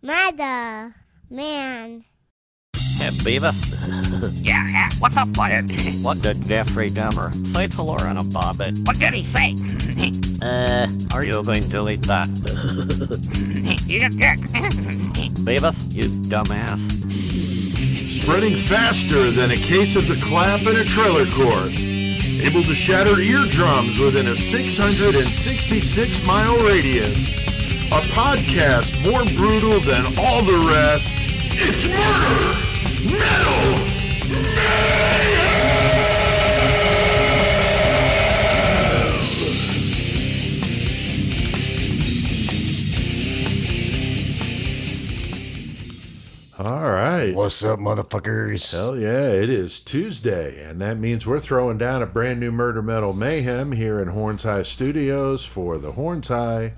Mother, man. Hey, Beavis. Yeah, what's up, bud? What did Jeffrey Dahmer say to Lorena Bobbitt? What did he say? Are you going to eat that? Eat a dick. Beavis, you dumbass. Spreading faster than a case of the clap in a trailer court. Able to shatter eardrums within a 666-mile radius. A podcast more brutal than all the rest. It's Murder Metal Mayhem! All right. What's up, motherfuckers? Hell yeah, it is Tuesday, and that means we're throwing down a brand new Murder Metal Mayhem here in Horns High Studios for the Horns High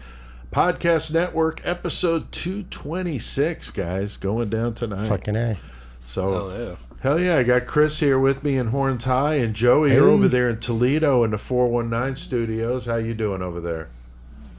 Podcast Network, episode 226, guys, going down tonight. Fucking A. So, hell yeah, I got Chris here with me in Horns High, and Joey, you're over there in Toledo in the 419 studios. How you doing over there?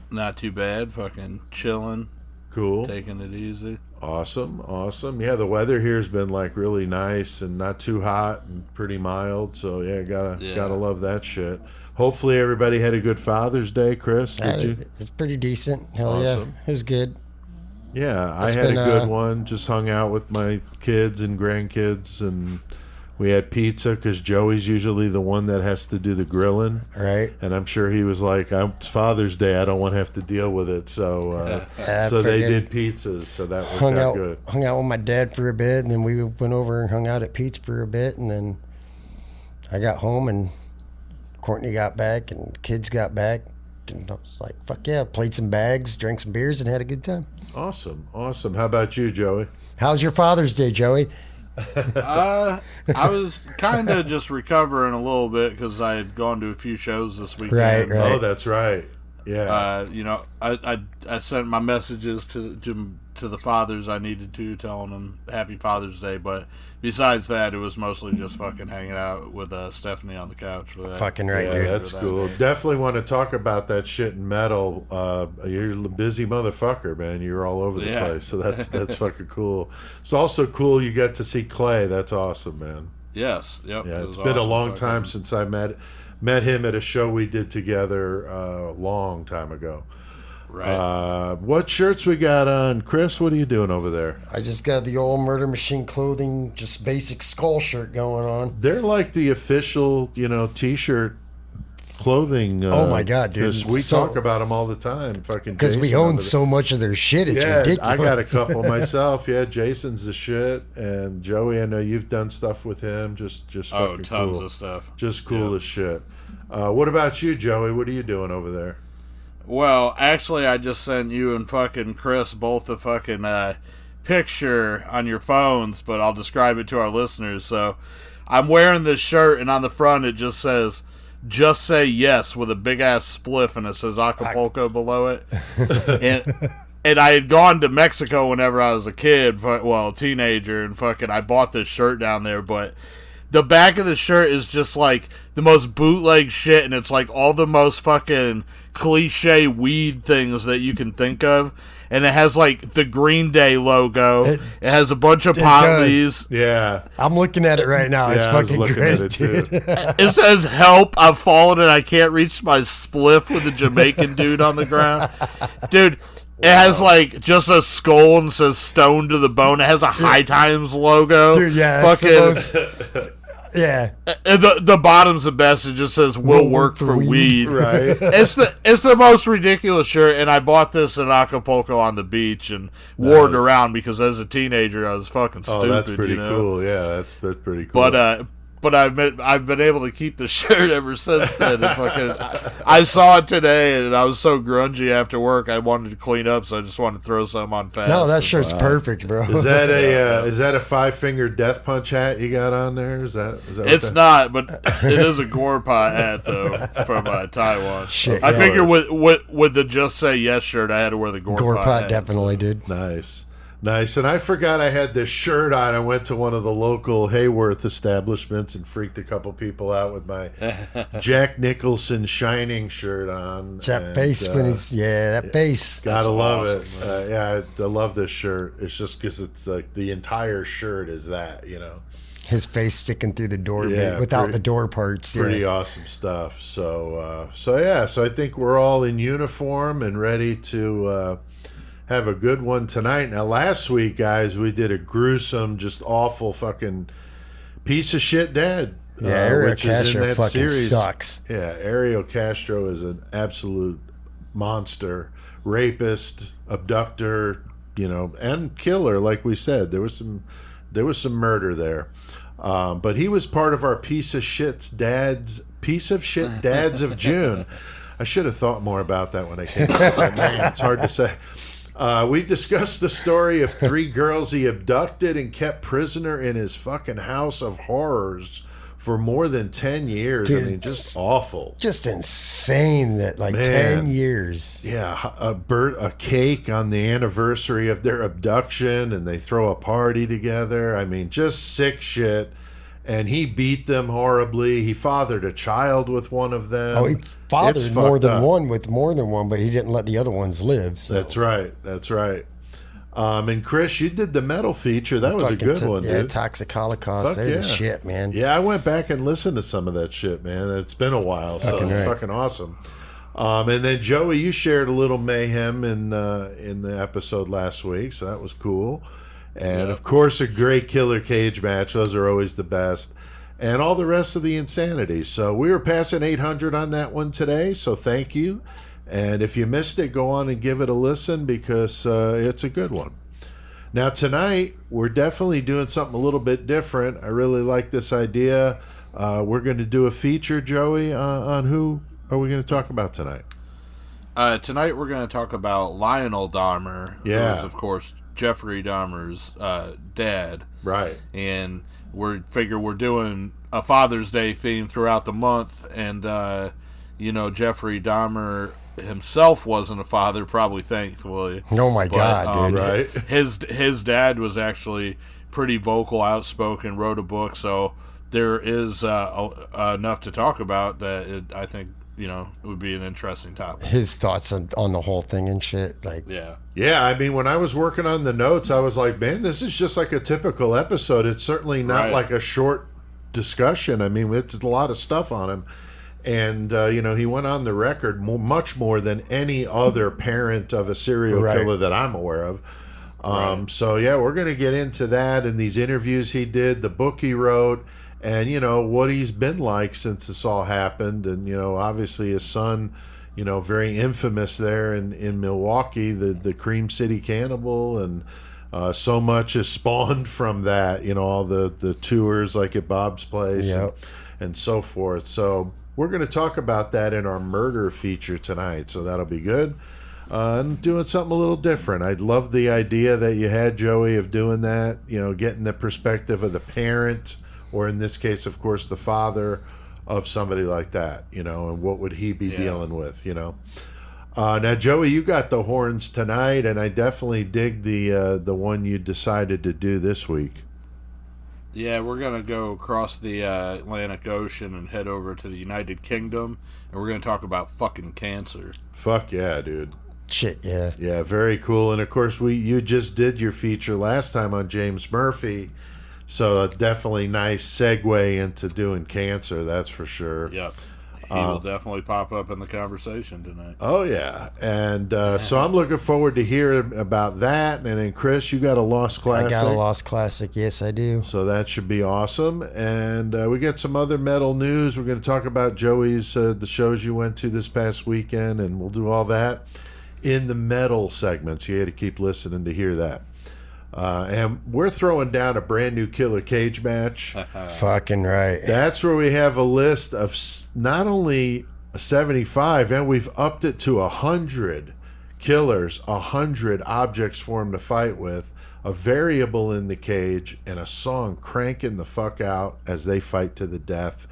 Not too bad. Fucking chilling. Cool. Taking it easy. Awesome. Yeah, the weather here's been like really nice and not too hot and pretty mild. So yeah, gotta love that shit. Hopefully everybody had a good Father's Day, Chris. Did you? It's pretty decent. Hell Awesome. yeah, it was good. Yeah, I had a good one. Just hung out with my kids and grandkids, and we had pizza because Joey's usually the one that has to do the grilling. Right. And I'm sure he was like, it's Father's Day. I don't want to have to deal with it. So they did pizzas. So that worked out good. Hung out with my dad for a bit, and then we went over and hung out at Pete's for a bit, and then I got home, and Courtney got back, and the kids got back. And I was like, fuck yeah, played some bags, drank some beers, and had a good time. Awesome. How about you, Joey? How's your Father's Day, Joey? I was kind of just recovering a little bit because I had gone to a few shows this weekend. Right. Oh, that's right. Yeah. I sent my messages to the fathers I needed to, telling them Happy Father's Day. But besides that, it was mostly just fucking hanging out with Stephanie on the couch for that. Fucking right, yeah, dude. that's cool. Definitely want to talk about that shit in metal. You're a busy motherfucker, man. You're all over the place, so that's fucking cool. It's also cool you got to see Clay. That's awesome, man. Yes. Yep. Yeah, it's been a long time since I met him at a show we did together a long time ago. Right. What shirts we got on? Chris, what are you doing over there? I just got the old Murder Machine clothing, just basic skull shirt going on. They're like the official, t-shirt clothing. Oh my god, dude! Because we talk about them all the time. Fucking because we own so much of their shit. It's ridiculous. I got a couple myself. Yeah, Jason's the shit, and Joey, I know you've done stuff with him. Just fucking tons cool. of stuff. Just cool as shit. What about you, Joey? What are you doing over there? Well, actually, I just sent you and fucking Chris both a fucking picture on your phones, but I'll describe it to our listeners. So, I'm wearing this shirt, and on the front it just says, "Just say yes," with a big-ass spliff, and it says Acapulco below it. And I had gone to Mexico whenever I was a kid, a teenager, and fucking I bought this shirt down there, but the back of the shirt is just like the most bootleg shit, and it's like all the most fucking cliche weed things that you can think of. And it has like the Green Day logo. It has a bunch of palm leaves. Yeah. I'm looking at it right now. It's fucking great, at it dude. too. It says, "Help, I've fallen and I can't reach my spliff," with a Jamaican dude on the ground. Dude, it has like just a skull and says "Stone to the Bone." It has a High Times logo. Dude, yeah. Fucking. Yeah. The bottom's the best. It just says "Will work for weed." Right. It's the most ridiculous shirt, and I bought this in Acapulco on the beach and wore it around because as a teenager I was fucking stupid. Oh, that's pretty cool. Yeah, that's pretty cool. But I've been able to keep the shirt ever since then. And I saw it today, and I was so grungy after work. I wanted to clean up, so I just wanted to throw something on fast. No, that shirt's perfect, bro. Is that a 5-finger death punch hat you got on there? Is that it's not, but it is a gore pot hat though from Taiwan. Shit, I figure with the Just Say Yes shirt, I had to wear the gore pot hat, definitely, dude. Nice. Nice. And I forgot I had this shirt on. I went to one of the local Hayworth establishments and freaked a couple people out with my Jack Nicholson Shining shirt on. That face when he's that face. Gotta love awesome, it. I love this shirt. It's just because it's like the entire shirt is that, you know. His face sticking through the door Yeah, without pretty- the door parts. Pretty awesome stuff. So I think we're all in uniform and ready to have a good one tonight. Now, last week, guys, we did a gruesome, just awful fucking piece of shit dad. Ariel which is in Castro that fucking series. sucks. Yeah, Ariel Castro is an absolute monster, rapist, abductor, you know, and killer. Like we said, there was some murder there. But he was part of our piece of shit dads of June. I should have thought more about that when I came up with that name. It's hard to say. We discussed the story of 3 girls he abducted and kept prisoner in his fucking house of horrors for more than 10 years. Dude, I mean, just awful. Just insane that 10 years. Yeah, a cake on the anniversary of their abduction, and they throw a party together. I mean, just sick shit. And he beat them horribly. He fathered a child with one of them. Oh, he fathered It's more fucked than up. one with more than one, but he didn't let the other ones live. So. That's right. And Chris, you did the metal feature. That was a Fucking good one, Yeah, dude. Toxic Holocaust. Fuck They're yeah. the shit, man. Yeah, I went back and listened to some of that shit, man. It's been a while, so Fucking it's right. fucking awesome. And then Joey, you shared a little mayhem in the episode last week, so that was cool. And of course, a great killer cage match. Those are always the best. And all the rest of the insanity. So we were passing 800 on that one today, so thank you. And if you missed it, go on and give it a listen because it's a good one. Now, tonight, we're definitely doing something a little bit different. I really like this idea. We're going to do a feature, Joey, on who are we going to talk about tonight? Tonight we're going to talk about Lionel Dahmer, Yeah. who is, of course, Jeffrey Dahmer's dad. Right. And we're doing a Father's Day theme throughout the month, and Jeffrey Dahmer himself wasn't a father, probably, thankfully. Oh my God, dude! Right. His dad was actually pretty vocal, outspoken, wrote a book, so there is enough to talk about that. I think it would be an interesting topic. His thoughts on the whole thing and shit, like Yeah, I mean, when I was working on the notes, I was like, man, this is just like a typical episode. It's certainly not Right. like a short discussion. I mean, it's a lot of stuff on him. And, he went on the record much more than any other parent of a serial Right. killer that I'm aware of. So, yeah, we're going to get into that and these interviews he did, the book he wrote, and, what he's been like since this all happened. And, obviously his son, very infamous there in Milwaukee, the Cream City Cannibal, and so much is spawned from that, all the tours like at Bob's Place Yep. and so forth. So we're going to talk about that in our murder feature tonight, so that'll be good. And doing something a little different. I love the idea that you had, Joey, of doing that, getting the perspective of the parent, or in this case, of course, the father of somebody like that, and what would he be dealing with, Now, Joey, you got the horns tonight, and I definitely dig the one you decided to do this week. Yeah, we're going to go across the Atlantic Ocean and head over to the United Kingdom, and we're going to talk about fucking cancer. Fuck yeah, dude. shit. Yeah, Yeah, very cool. And of course, you just did your feature last time on James Murphy, so definitely nice segue into doing cancer. That's for sure. Yep. He will definitely pop up in the conversation tonight. Oh yeah, and so I'm looking forward to hearing about that. And then Chris, you got a Lost Classic. I got a Lost Classic. Yes, I do. So that should be awesome. And we get some other metal news. We're going to talk about Joey's the shows you went to this past weekend, and we'll do all that in the metal segments. You had to keep listening to hear that. And we're throwing down a brand new Killer Cage match. Fucking right. That's where we have a list of not only 75, and we've upped it to 100 killers, 100 objects for him to fight with, a variable in the cage, and a song cranking the fuck out as they fight to the death.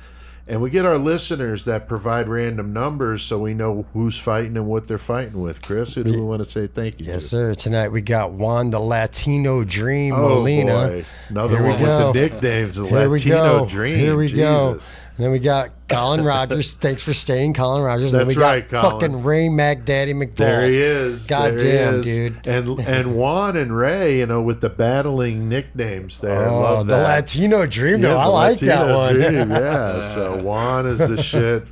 And we get our listeners that provide random numbers so we know who's fighting and what they're fighting with. Chris, who do we want to say thank you to? Yes, sir. Tonight we got Juan the Latino Dream Oh, Molina. boy. Another Here we one with go. the nicknames, the Here we Latino go. Dream. Here we go. Jesus. And then we got Colin Rogers. Thanks for staying, Colin Rogers. And That's then we right, got Colin. fucking Ray Mac Daddy McFalls. There he is. God There he damn, is. dude. And Juan and Ray, you know, with the battling nicknames there. Oh, Love the that. Latino Dream, Yeah, though. I the like that Latino one. Dream, yeah. So Juan is the shit.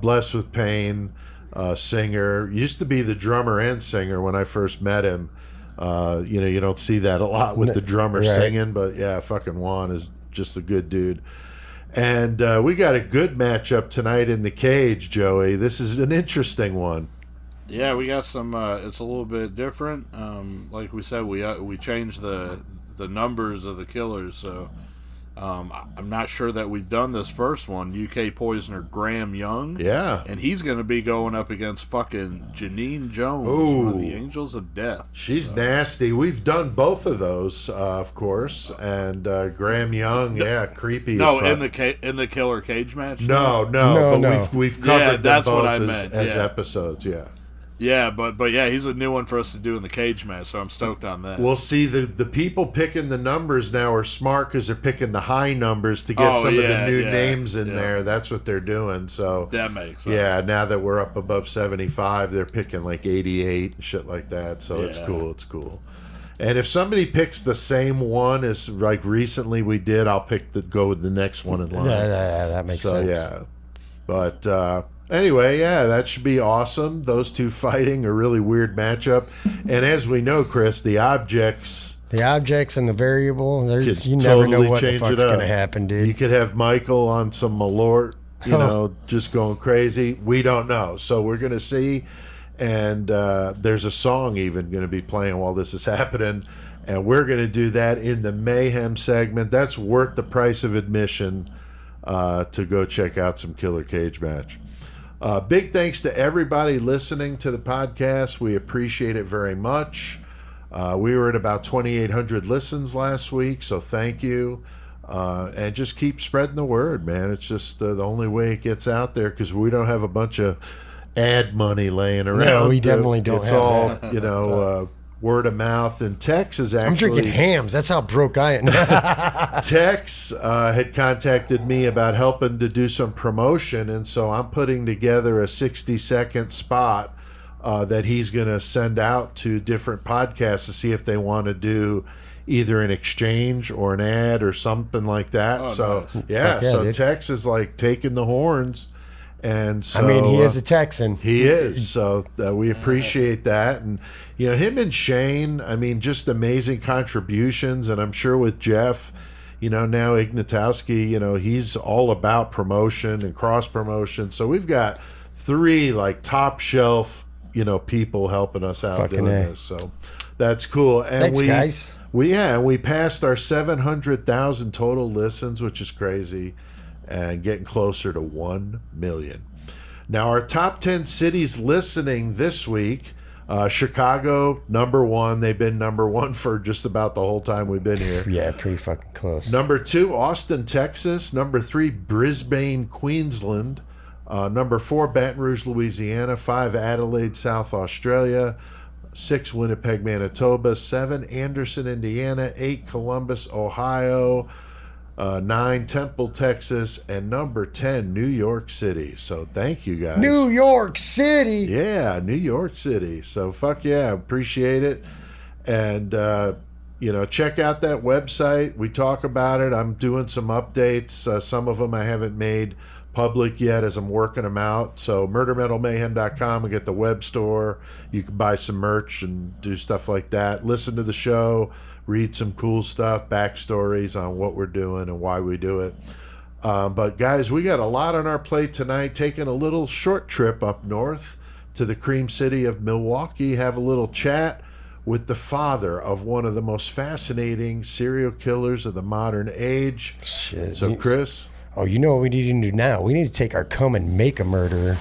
Blessed with Pain, singer. Used to be the drummer and singer when I first met him. You know, you don't see that a lot with the drummer Right. singing, but yeah, fucking Juan is just a good dude. And we got a good matchup tonight in the cage, Joey. This is an interesting one. Yeah, we got some. It's a little bit different. Like we said, we changed the numbers of the killers. So I'm not sure that we've done this first one. UK poisoner Graham Young. Yeah. And he's going to be going up against fucking Janine Jones, one of the Angels of Death. She's nasty. We've done both of those, of course. And Graham Young, yeah, creepy. No, as fuck. in the killer cage match. No, No, but no. we've covered Yeah, them that's both what I as, meant, as yeah. episodes. Yeah. Yeah, but yeah, he's a new one for us to do in the cage match, so I'm stoked on that. We'll see. The people picking the numbers now are smart because they're picking the high numbers to get Oh, some of the yeah, new yeah, names in yeah. there. That's what they're doing. So That makes sense. yeah, now that we're up above 75, they're picking like 88 and shit like that. So it's Yeah. cool. It's cool. And if somebody picks the same one as like recently we did, I'll go with the next one in line. Yeah, that makes sense. Yeah, but anyway, yeah, that should be awesome. Those two fighting a really weird matchup, and as we know, Chris, the objects The objects and the variable, there's, could you never totally know what the change fuck's it up. going to happen, dude. You could have Michael on some Malort, you Oh. know, just going crazy. We don't know, so we're gonna see. And there's a song even going to be playing while this is happening. And we're going to do that in the Mayhem segment. That's worth the price of admission to go check out some Killer Cage match. Big thanks to everybody listening to the podcast. We appreciate it very much. We were at about 2,800 listens last week, so thank you. And just keep spreading the word, man. It's just the only way it gets out there because we don't have a bunch of ad money laying around. No, we definitely don't It's have all, that. you know, word of mouth. And Tex is I'm actually... drinking hams. That's how broke I am. Tex had contacted me about helping to do some promotion, and so I'm putting together a 60-second spot that he's going to send out to different podcasts to see if they want to do either an exchange or an ad or something like that. Oh, so nice. yeah, Fuck yeah, so dude. Tex is like taking the horns, and so I mean, he is a Texan. he is. So we appreciate that. And, you know, him and Shane, I mean, just amazing contributions. And I'm sure with Jeff, you know, now Ignatowski, you know, he's all about promotion and cross promotion. So we've got three like top shelf, you know, people helping us out Fucking doing A. this. So that's cool. And Thanks, guys. we passed our 700,000 total listens, which is crazy, and getting closer to 1 million. Now, our top 10 cities listening this week, Chicago, number one. They've been number one for just about the whole time we've been here. Yeah, pretty fucking close. Number 2, Austin, Texas. Number 3, Brisbane, Queensland. Number 4, Baton Rouge, Louisiana. 5, Adelaide, South Australia. 6, Winnipeg, Manitoba. 7, Anderson, Indiana. 8, Columbus, Ohio. 9, Temple, Texas. And number 10, New York City. So thank you guys. New York City. Yeah, New York City. So fuck yeah, appreciate it. And you know, check out that website. We talk about it. I'm doing some updates. Some of them I haven't made public yet as I'm working them out. So murdermetalmayhem.com and get the web store. You can buy some merch and do stuff like that. Listen to the show, read some cool stuff, backstories on what we're doing and why we do it. But guys, we got a lot on our plate tonight. Taking a little short trip up north to the Cream City of Milwaukee. Have a little chat with the father of one of the most fascinating serial killers of the modern age. Shit. So Chris, Oh, you know what we need to do now? We need to take our come and make a murderer.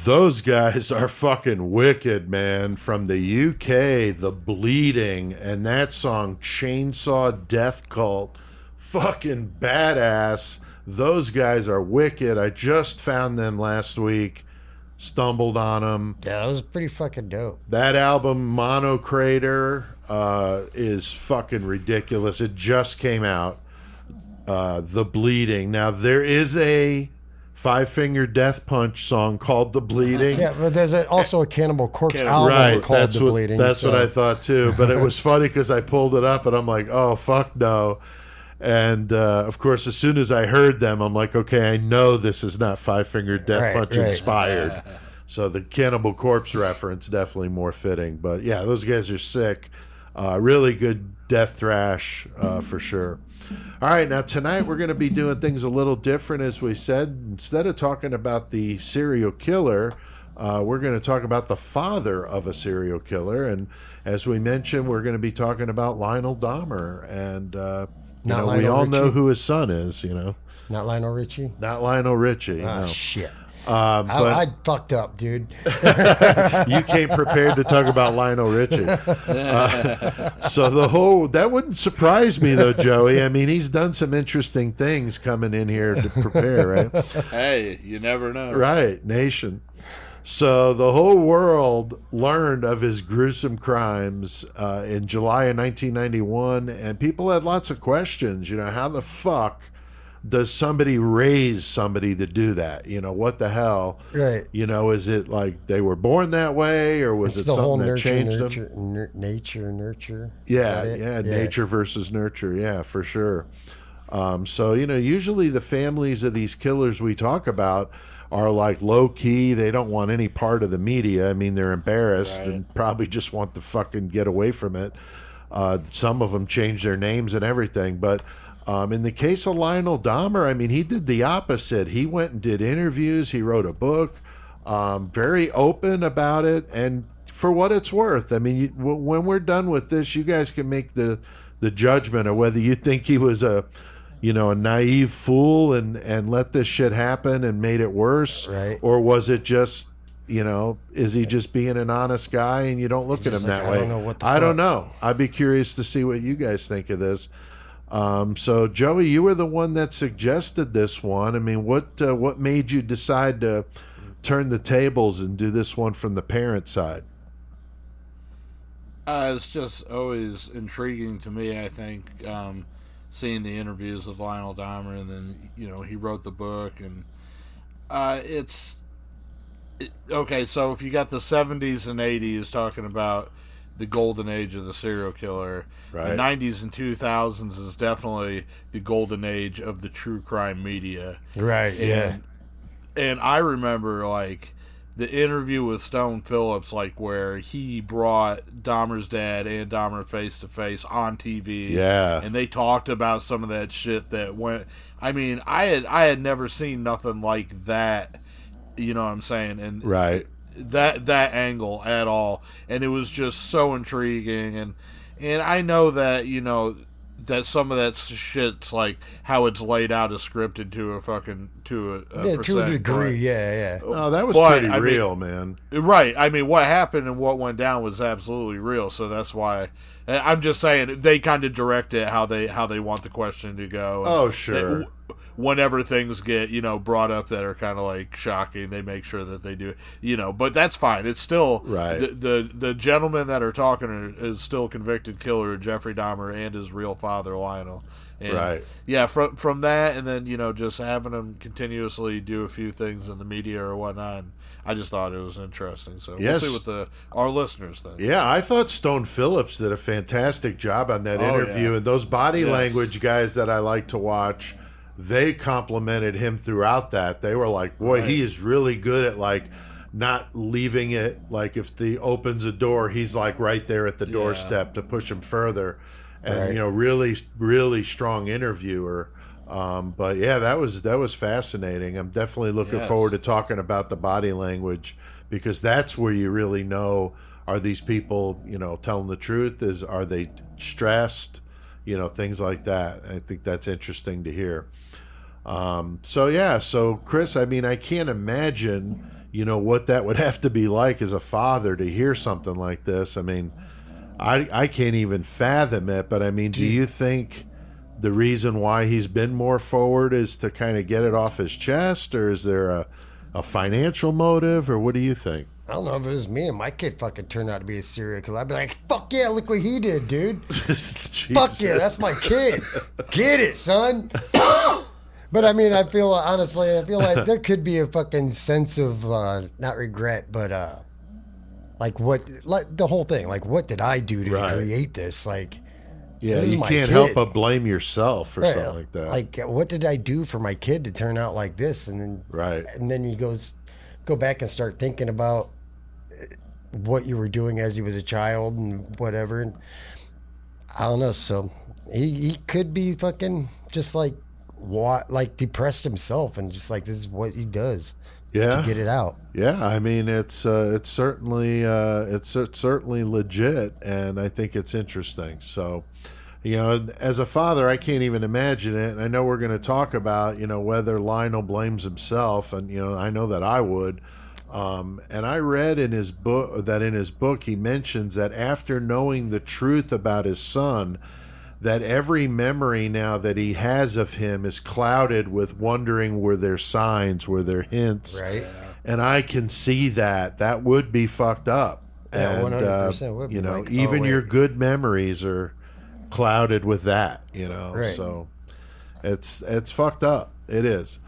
Those guys are fucking wicked, man. From the UK, The Bleeding, and that song, Chainsaw Death Cult. Fucking badass. Those guys are wicked. I just found them last week. Stumbled on them. Yeah, that was pretty fucking dope. That album, Monocrator, is fucking ridiculous. It just came out. The Bleeding. Now, there is a Five Finger Death Punch song called The Bleeding. Yeah, but there's also a Cannibal Corpse album Right, called that's The what, Bleeding. That's what I thought too. But it was funny because I pulled it up and I'm like, oh, fuck no. And of course, as soon as I heard them, I'm like, okay, I know this is not Five Finger Death Punch inspired. So the Cannibal Corpse reference definitely more fitting. But yeah, those guys are sick. Really good death thrash for sure. All right, now tonight we're going to be doing things a little different, as we said. Instead of talking about the serial killer, we're going to talk about the father of a serial killer. And as we mentioned, we're going to be talking about Lionel Dahmer. And we all know who his son is, Not Lionel Richie? Not Lionel Richie. Oh, no. shit. But I fucked up, dude. you came prepared to talk about Lionel Richie. So that wouldn't surprise me, though, Joey. I mean, he's done some interesting things coming in here to prepare, right? Hey, you never know. Right, nation. So the whole world learned of his gruesome crimes in July of 1991, and people had lots of questions. How the fuck does somebody raise somebody to do that? What the hell? Right. Is it like they were born that way, or was It's it the whole something that changed nurture, them? nurture. Yeah, nature versus nurture. Yeah, for sure. So, usually the families of these killers we talk about are like low key. They don't want any part of the media. I mean, they're embarrassed and probably just want to fucking get away from it. Some of them change their names and everything, but in the case of Lionel Dahmer, I mean, he did the opposite. He went and did interviews. He wrote a book, very open about it. And for what it's worth, I mean, when we're done with this, you guys can make the judgment of whether you think he was a naive fool and let this shit happen and made it worse, right? Or was it just, is he just being an honest guy and you don't look at him that way? I don't know. I'd be curious to see what you guys think of this. So Joey, you were the one that suggested this one. I mean, what made you decide to turn the tables and do this one from the parent side? It's just always intriguing to me, I think, seeing the interviews with Lionel Dahmer, and then, he wrote the book, and okay, so if you got the 70s and 80s talking about the golden age of the serial killer, right. The 90s and 2000s is definitely the golden age of the true crime media. Right, yeah. And I remember, like, the interview with Stone Phillips, like, where he brought Dahmer's dad and Dahmer face to face on TV. Yeah. And they talked about some of that shit that went. I mean, I had never seen nothing like that. You know what I'm saying? And right. That angle at all, and it was just so intriguing. And I know that that some of that shit's like how it's laid out is scripted to a to a degree, yeah. Oh, that was pretty real, man. Right. I mean, what happened and what went down was absolutely real. So that's why I'm just saying they kind of direct it how they want the question to go. Oh, sure. Whenever things get brought up that are kind of like shocking, they make sure that they do it. But that's fine. It's still right. The gentlemen that are talking is still convicted killer Jeffrey Dahmer and his real father Lionel. And right. Yeah. From that, and then just having him continuously do a few things in the media or whatnot. And I just thought it was interesting. So we'll see what our listeners think. Yeah, I thought Stone Phillips did a fantastic job on that interview, and those body language guys that I like to watch. They complimented him throughout that. They were like, boy, he is really good at like not leaving it. Like if the opens a door, he's like right there at the doorstep to push him further. And, really, really strong interviewer. But yeah, that was fascinating. I'm definitely looking forward to talking about the body language, because that's where you really know, are these people, telling the truth? Are they stressed? Things like that. I think that's interesting to hear. So Chris, I mean, I can't imagine what that would have to be like as a father to hear something like this. I mean, I can't even fathom it, but I mean, do you think the reason why he's been more forward is to kind of get it off his chest, or is there a financial motive, or what do you think? I don't know if it was me and my kid fucking turned out to be a serial killer. I'd be like, fuck yeah, look what he did, dude. Fuck yeah, that's my kid. Get it, son. But I mean, honestly, I feel like there could be a fucking sense of, not regret, but like the whole thing. Like, what did I do to create this? Like, yeah, this you can't help but blame yourself or something like that. Like, what did I do for my kid to turn out like this? And then you go back and start thinking about what you were doing as he was a child and whatever. And I don't know. So he could be fucking just like depressed himself and just like, this is what he does to get it out. Yeah, I mean, it's certainly legit, and I think it's interesting. So, as a father, I can't even imagine it. And I know we're going to talk about, whether Lionel blames himself, and I know that I would. And I read in his book he mentions that after knowing the truth about his son, that every memory now that he has of him is clouded with wondering, were there signs, were there hints? Right. And I can see that would be fucked up. Yeah, and 100% would be like, even your good memories are clouded with that, Right. So it's fucked up. It is.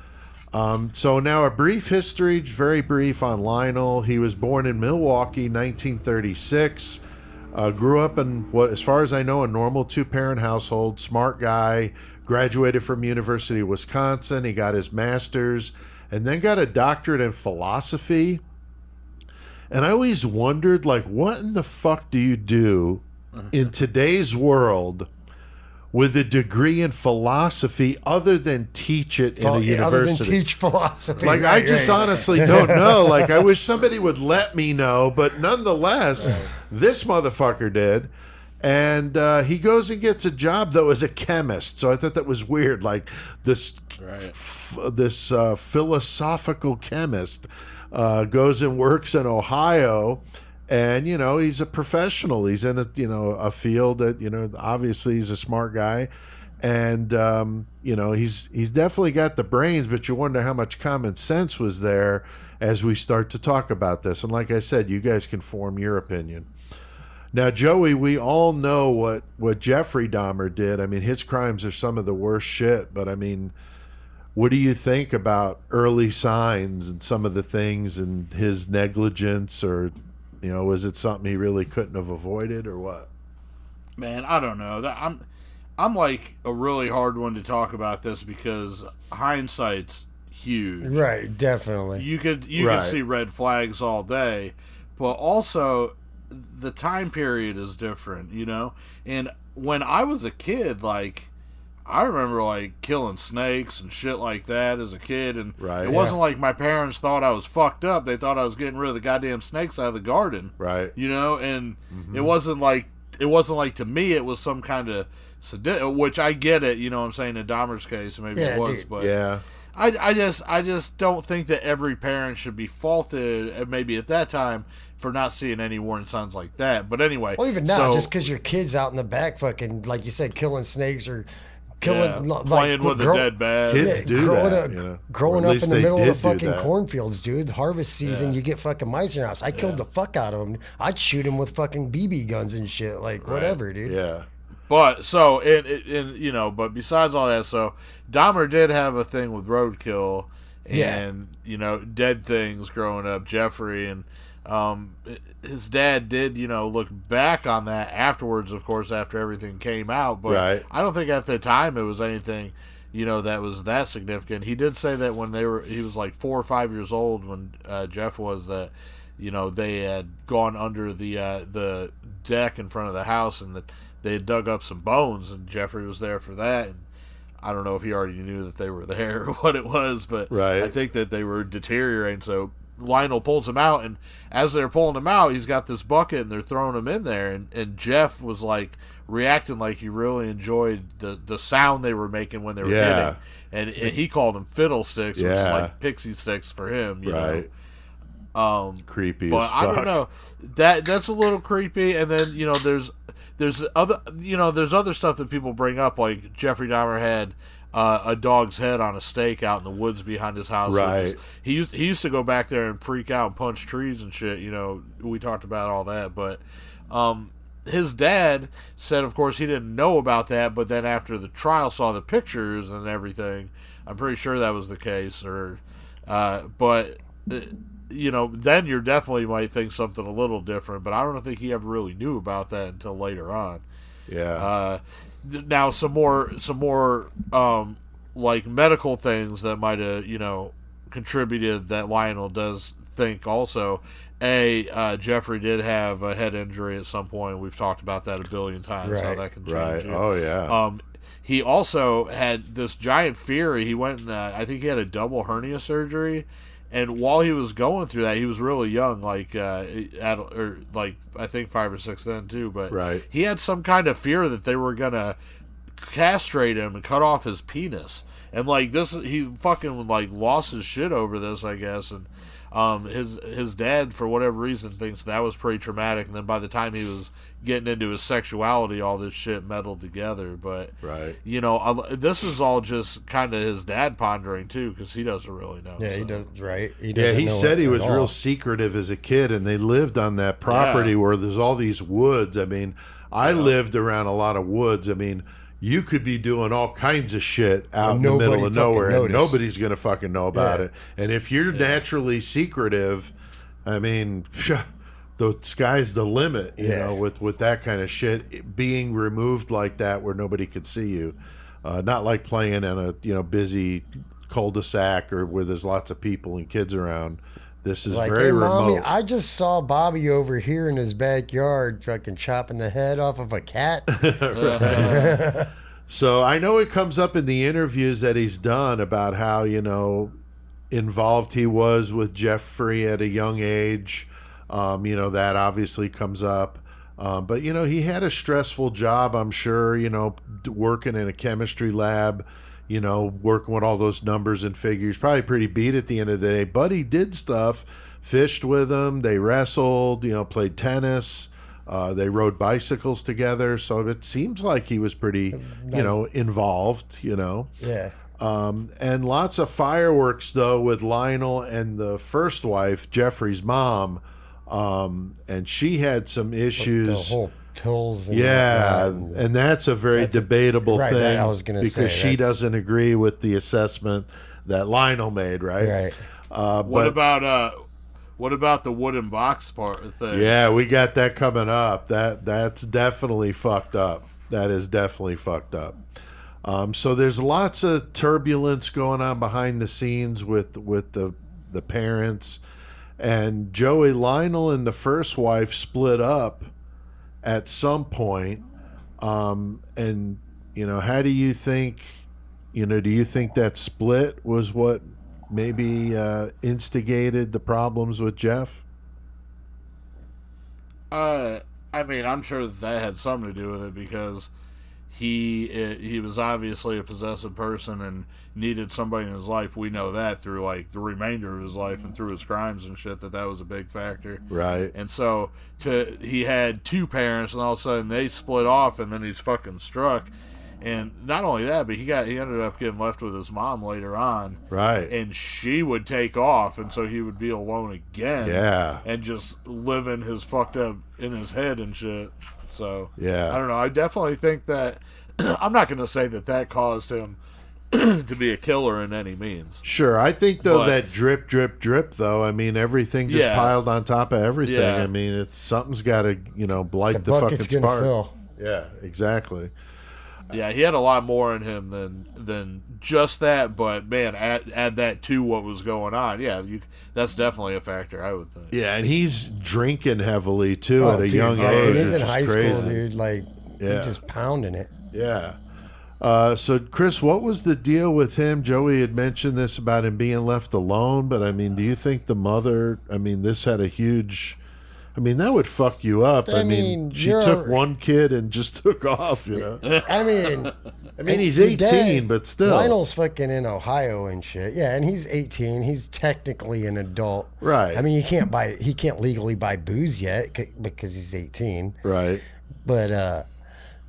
So now a brief history, very brief, on Lionel. He was born in Milwaukee, 1936. Grew up in what, as far as I know, a normal two-parent household. Smart guy. Graduated from University of Wisconsin. He got his master's and then got a doctorate in philosophy. And I always wondered, like, what in the fuck do you do in today's world with a degree in philosophy other than teach it in a university? Other than teach philosophy. Like, I just honestly don't know. Like, I wish somebody would let me know. But nonetheless, this motherfucker did. And he goes and gets a job, though, as a chemist. So I thought that was weird. Like, this philosophical chemist goes and works in Ohio. And, he's a professional. He's in a field that, obviously he's a smart guy. And, he's definitely got the brains, but you wonder how much common sense was there as we start to talk about this. And like I said, you guys can form your opinion. Now, Joey, we all know what Jeffrey Dahmer did. I mean, his crimes are some of the worst shit. But, I mean, what do you think about early signs and some of the things and his negligence, or... was it something he really couldn't have avoided, or what? Man, I don't know. I'm like a really hard one to talk about this because hindsight's huge. Right, definitely. You could see red flags all day, but also the time period is different, And when I was a kid, like, I remember, like, killing snakes and shit like that as a kid, and it wasn't like my parents thought I was fucked up. They thought I was getting rid of the goddamn snakes out of the garden. Right. And it wasn't like to me it was some kind of which I get it, I'm saying, in Dahmer's case maybe it was, dude. But yeah. I just don't think that every parent should be faulted, maybe at that time, for not seeing any warning signs like that. But anyway. Well, even now, just because your kid's out in the back fucking, like you said, killing snakes or playing with a dead bat. Kids do that. Growing up in the middle of the fucking cornfields, dude. Harvest season, you get fucking mice in your house. I killed the fuck out of them. I'd shoot them with fucking BB guns and shit, like whatever, dude. Yeah. But so, but besides all that, so Dahmer did have a thing with roadkill and dead things growing up. Jeffrey and his dad did, look back on that afterwards, of course, after everything came out. But I don't think at the time it was anything, that was that significant. He did say that when he was like 4 or 5 years old when Jeff was, that, they had gone under the deck in front of the house and that they had dug up some bones, and Jeffrey was there for that. And I don't know if he already knew that they were there or what it was, but I think that they were deteriorating. So Lionel pulls him out, and as they're pulling him out, he's got this bucket and they're throwing him in there, and Jeff was like reacting like he really enjoyed the sound they were making when they were hitting, and he called them fiddlesticks, which is like pixie sticks for him, you know. Creepy but as fuck. I don't know. That's a little creepy. And then there's other stuff that people bring up, like Jeffrey Dahmer had a dog's head on a stake out in the woods behind his house. Right. He used to go back there and freak out and punch trees and shit. We talked about all that, but his dad said, of course, he didn't know about that, but then after the trial saw the pictures and everything. I'm pretty sure that was the case, but then you definitely might think something a little different. But I don't think he ever really knew about that until later on. Yeah. Now some more like medical things that might have contributed that Lionel does think also. Jeffrey did have a head injury at some point. We've talked about that a billion times. How that can change you. Oh yeah. He also had this giant fear. He went and I think he had a double hernia surgery, and while he was going through that, he was really young, like I think 5 or 6 then too. But right. He had some kind of fear that they were gonna castrate him and cut off his penis, and like this, he fucking like lost his shit over this, I guess, and. His dad, for whatever reason, thinks that was pretty traumatic, and then by the time he was getting into his sexuality, all this shit melded together. But right, this is all just kind of his dad pondering too, because he doesn't really know. Yeah, so. He does. Right. He said he was real secretive as a kid, and they lived on that property where there's all these woods. I mean, I lived around a lot of woods. I mean. You could be doing all kinds of shit out in the middle of nowhere, and nobody's going to fucking know about it. And if you're naturally secretive, I mean, the sky's the limit, you know, with that kind of shit being removed like that where nobody could see you. Not like playing in a busy cul-de-sac or where there's lots of people and kids around. This is like, very remote. Mommy, I just saw Bobby over here in his backyard fucking chopping the head off of a cat. So I know it comes up in the interviews that he's done about how, involved he was with Jeffrey at a young age. That obviously comes up. But, he had a stressful job, I'm sure, working in a chemistry lab. Working with all those numbers and figures, probably pretty beat at the end of the day. But he did stuff, fished with him, they wrestled, played tennis, they rode bicycles together. So it seems like he was pretty, involved, Yeah. And lots of fireworks, though, with Lionel and the first wife, Jeffrey's mom. And she had some issues. The whole pills and that's a very debatable thing I was gonna because she doesn't agree with the assessment that Lionel made, right? What about the wooden box part thing? Yeah, we got that coming up. That's definitely fucked up. That is definitely fucked up. So there's lots of turbulence going on behind the scenes with the parents, and Joey Lionel and the first wife split up at some point. And how do you think, do you think that split was what maybe instigated the problems with Jeff? I mean, I'm sure that had something to do with it because he was obviously a possessive person and needed somebody in his life. We know that through like the remainder of his life and through his crimes and shit that was a big factor. Right. And so he had 2 parents and all of a sudden they split off and then he's fucking struck. And not only that, but he ended up getting left with his mom later on. Right. And she would take off, and so he would be alone again. Yeah. And just living his fucked up in his head and shit. So, yeah. I don't know. I definitely think that I'm not going to say that caused him to be a killer in any means. Sure. I think, though, that drip, drip, drip, though, I mean, everything just piled on top of everything. Yeah. I mean, something's got to, blight the fucking spark. Fill. Yeah, exactly. Yeah, he had a lot more in him than just that, but man, add that to what was going on. Yeah, that's definitely a factor, I would think. Yeah, and he's drinking heavily too at a young age. He's in high school, dude. Like, he's just pounding it. Yeah. So, Chris, what was the deal with him? Joey had mentioned this about him being left alone, but I mean, do you think the mother? I mean, this had a huge. I mean, that would fuck you up. I mean, she took one kid and just took off, you know? I mean, he's your 18, but still. Lionel's fucking in Ohio and shit. Yeah, and he's 18. He's technically an adult. Right. I mean, he can't legally buy booze yet because he's 18. Right. But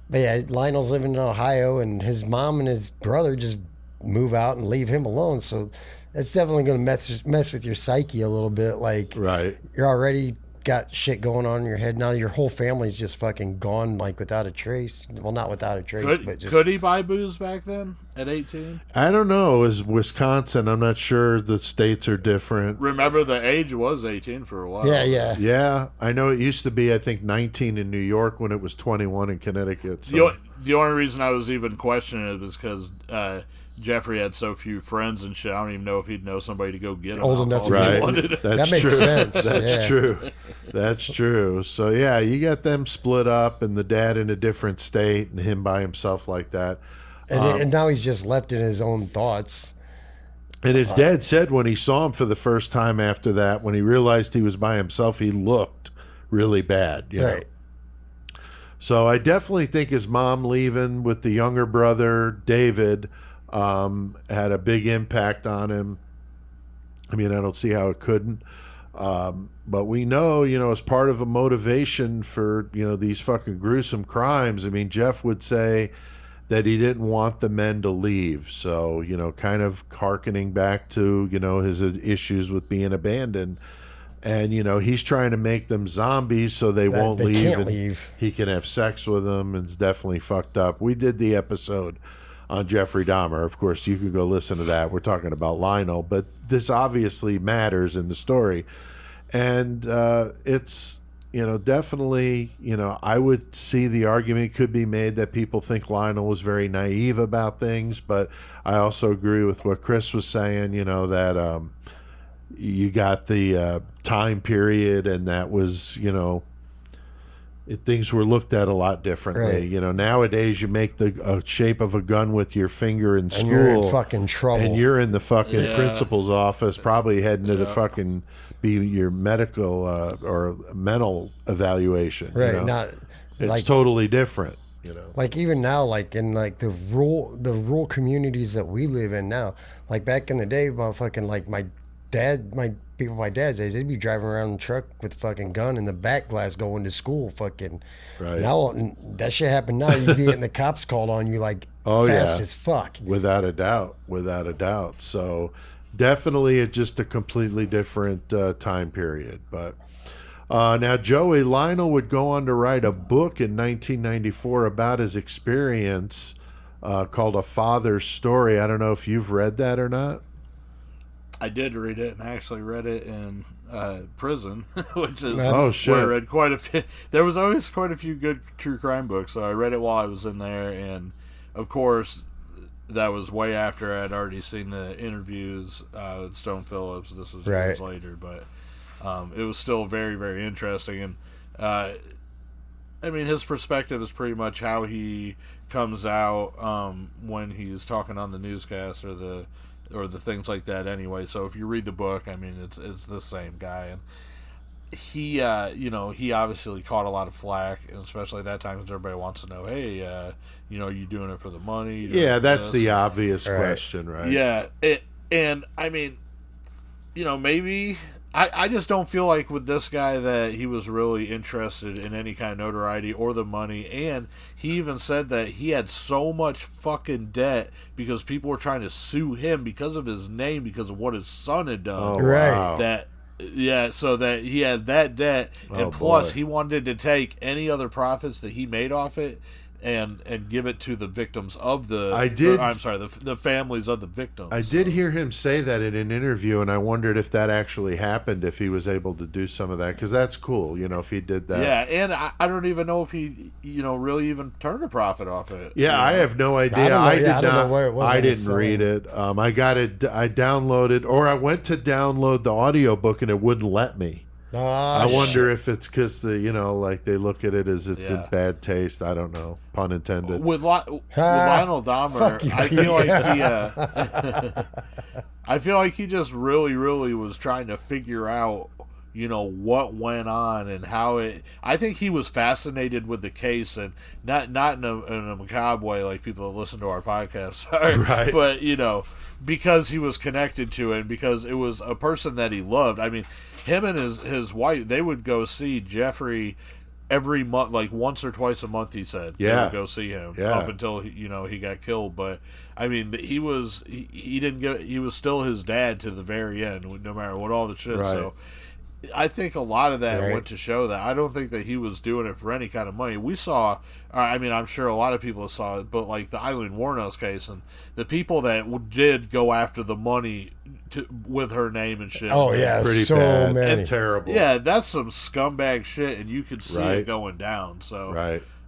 yeah, Lionel's living in Ohio, and his mom and his brother just move out and leave him alone. So that's definitely going to mess with your psyche a little bit. Like, right. You're already got shit going on in your head. Now your whole family's just fucking gone, like, without a trace. Well, not without a trace, but just... Could he buy booze back then at 18? I don't know. It was Wisconsin. I'm not sure. The states are different. Remember, the age was 18 for a while. Yeah. Yeah. I know it used to be, I think, 19 in New York when it was 21 in Connecticut. So. The only reason I was even questioning it was because Jeffrey had so few friends and shit. I don't even know if he'd know somebody to go get him. Old enough to right. That makes true. sense. That's true. That's true. So yeah, you got them split up, and the dad in a different state, and him by himself like that. And now he's just left in his own thoughts. And his dad said when he saw him for the first time after that, when he realized he was by himself, he looked really bad. You know? So I definitely think his mom leaving with the younger brother, David, had a big impact on him. I mean, I don't see how it couldn't. But we know, as part of a motivation for, these fucking gruesome crimes, I mean, Jeff would say that he didn't want the men to leave. So, kind of hearkening back to, his issues with being abandoned. And, he's trying to make them zombies so they won't leave. Can't leave. He can have sex with them, and it's definitely fucked up. We did the episode on Jeffrey Dahmer. Of course, you could go listen to that. We're talking about Lionel, but this obviously matters in the story. And it's, definitely, I would see the argument could be made that people think Lionel was very naive about things, but I also agree with what Chris was saying, that you got the time period, and that was, things were looked at a lot differently. Right. Nowadays you make the shape of a gun with your finger in school, and you're in fucking trouble. And you're in the fucking principal's office, probably heading to the fucking your medical or mental evaluation. Right. Not. It's like, totally different. Like even now, like in like the rural communities that we live in now, like back in the day, motherfucking like my people my dad's age, they'd be driving around in the truck with a fucking gun in the back glass going to school. Fucking right. Now that shit happened. Now you'd be getting the cops called on you like fast as fuck. Without a doubt. So definitely it's just a completely different time period. But now Joey, Lionel would go on to write a book in 1994 about his experience called A Father's Story. I don't know if you've read that or not. I did read it, and I actually read it in prison, which is shit. where I read quite a few. There was always quite a few good true crime books, so I read it while I was in there, and of course, that was way after I'd already seen the interviews with Stone Phillips. This was years later, but it was still very, very interesting, and I mean, his perspective is pretty much how he comes out when he's talking on the newscast or the things like that anyway. So if you read the book, I mean, it's the same guy, and he he obviously caught a lot of flack, and especially at that time because everybody wants to know, hey, you doing it for the money? Yeah, that's the obvious question, right? Yeah, and I mean, maybe I just don't feel like with this guy that he was really interested in any kind of notoriety or the money. And he even said that he had so much fucking debt because people were trying to sue him because of his name, because of what his son had done. Oh, wow. So that he had that debt, and plus he wanted to take any other profits that he made off it and give it to the victims of the families of the victims. I did hear him say that in an interview, and I wondered if that actually happened, if he was able to do some of that, because that's cool, if he did that. Yeah, and I don't even know if he, really even turned a profit off it. Yeah, I have no idea. I don't know where it was. I didn't read it. I got it. I downloaded, or I went to download the audiobook, and it wouldn't let me. I wonder if it's because they look at it as it's in bad taste. I don't know. Pun intended. With Lionel Dahmer, I feel like he just really, really was trying to figure out what went on and how it. I think he was fascinated with the case, and not in a macabre way like people that listen to our podcast are, Right. but because he was connected to it, and because it was a person that he loved. I mean, him and his wife, they would go see Jeffrey every month, like once or twice a month. He said, they would go see him up until he got killed. But I mean, he was still his dad to the very end, no matter what all the shit. Right. So I think a lot of that went to show that. I don't think that he was doing it for any kind of money. We saw, I mean, I'm sure a lot of people saw it, but like the Eileen Wuornos case, and the people that did go after the money with her name and shit. Oh yeah, pretty so bad many. and terrible. Yeah, that's some scumbag shit, and you could see it going down. So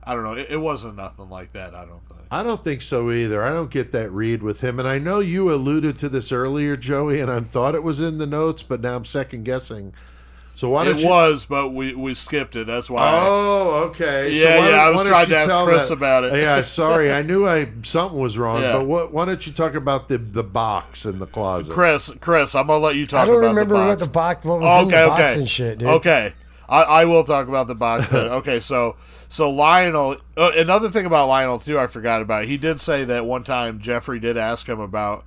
I don't know. It wasn't nothing like that, I don't think. I don't think so either. I don't get that read with him. And I know you alluded to this earlier, Joey, and I thought it was in the notes, but now I'm second guessing. So why don't it was, but we skipped it. That's why. Oh, okay. Yeah, so I was trying to ask Chris about it. Yeah, sorry. I knew something was wrong. Yeah. But why don't you talk about the box in the closet? Chris, I'm gonna let you talk. I don't about remember the box. what was in the box and shit, dude. Okay, I will talk about the box then. Okay, so Lionel. Another thing about Lionel too, I forgot about. He did say that one time Jeffrey did ask him about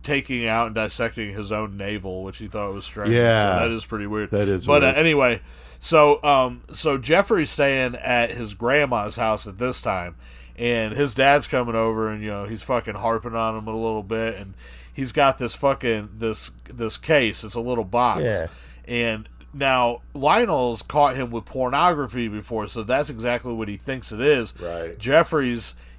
taking out and dissecting his own navel, which he thought was strange. Yeah, so that is pretty weird. That is. But weird. Anyway, so Jeffrey's staying at his grandma's house at this time, and his dad's coming over, and he's fucking harping on him a little bit, and he's got this fucking this case. It's a little box, and now Lionel's caught him with pornography before, so that's exactly what he thinks it is. Right.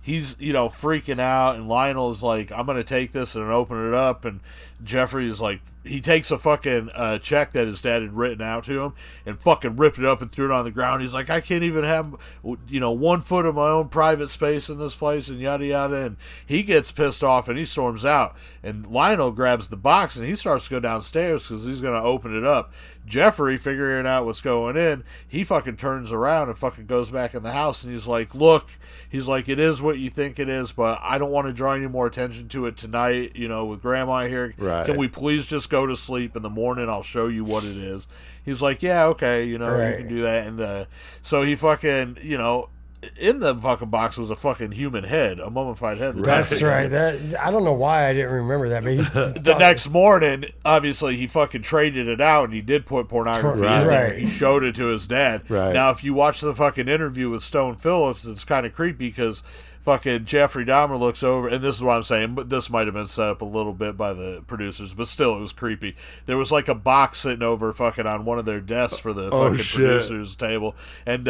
He's freaking out, and Lionel's like, I'm gonna take this and open it up, and Jeffrey's like, he takes a fucking check that his dad had written out to him and fucking ripped it up and threw it on the ground. He's like, I can't even have 1 foot of my own private space in this place, and yada yada. And he gets pissed off and he storms out, and Lionel grabs the box and he starts to go downstairs because he's gonna open it up. Jeffrey, figuring out what's going in, he fucking turns around and fucking goes back in the house, and he's like, look, it is what you think it is, but I don't want to draw any more attention to it tonight, with grandma here. Right. Can we please just go to sleep? In the morning I'll show you what it is. He's like, yeah, okay, you can do that. And so he fucking, in the fucking box was a fucking human head, a mummified head. That's right. That I don't know why I didn't remember that, but the next morning, obviously, he fucking traded it out, and he did put pornography in there. He showed it to his dad. Right. Now, if you watch the fucking interview with Stone Phillips, it's kind of creepy because fucking Jeffrey Dahmer looks over, and this is what I'm saying, but this might have been set up a little bit by the producers, but still, it was creepy. There was like a box sitting over fucking on one of their desks for the fucking producer's table, and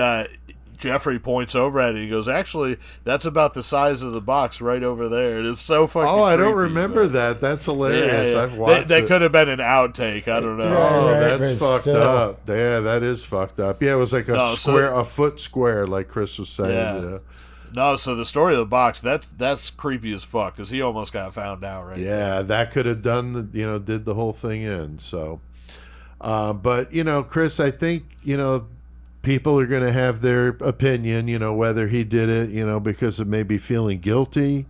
Jeffrey points over at it. He goes, actually, that's about the size of the box right over there. It is so fucking creepy. I don't remember that. That's hilarious. Yeah. I've watched that it. could have been an outtake. I don't know. That's fucked up. Yeah, that is fucked up. Yeah, it was like a foot square, like Chris was saying. Yeah. No, so the story of the box, that's creepy as fuck, because he almost got found out, right? Yeah, that could have done did the whole thing in. So, but Chris, I think people are going to have their opinion, whether he did it, because of maybe feeling guilty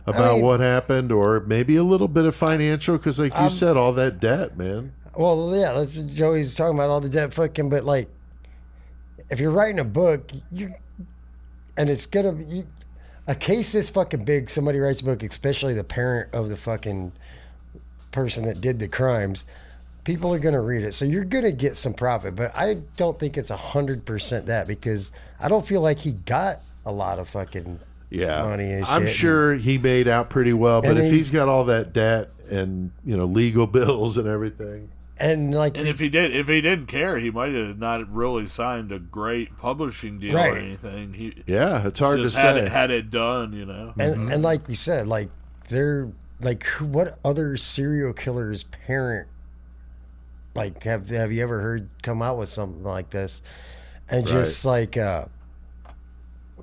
about what happened, or maybe a little bit of financial, because like you said, all that debt, man. Well, yeah, that's what Joey's talking about, all the debt fucking, but like, if you're writing a book, and it's going to be, a case this fucking big, somebody writes a book, especially the parent of the fucking person that did the crimes, people are going to read it. So you're going to get some profit, but I don't think it's 100% that, because I don't feel like he got a lot of fucking money and shit. I'm sure he made out pretty well, but if he's got all that debt and, legal bills and everything. And if he didn't care, he might have not really signed a great publishing deal or anything. It's hard to say. Had it done, And like we said, like they're like, what other serial killer's parent? Like, have you ever heard come out with something like this? And just like,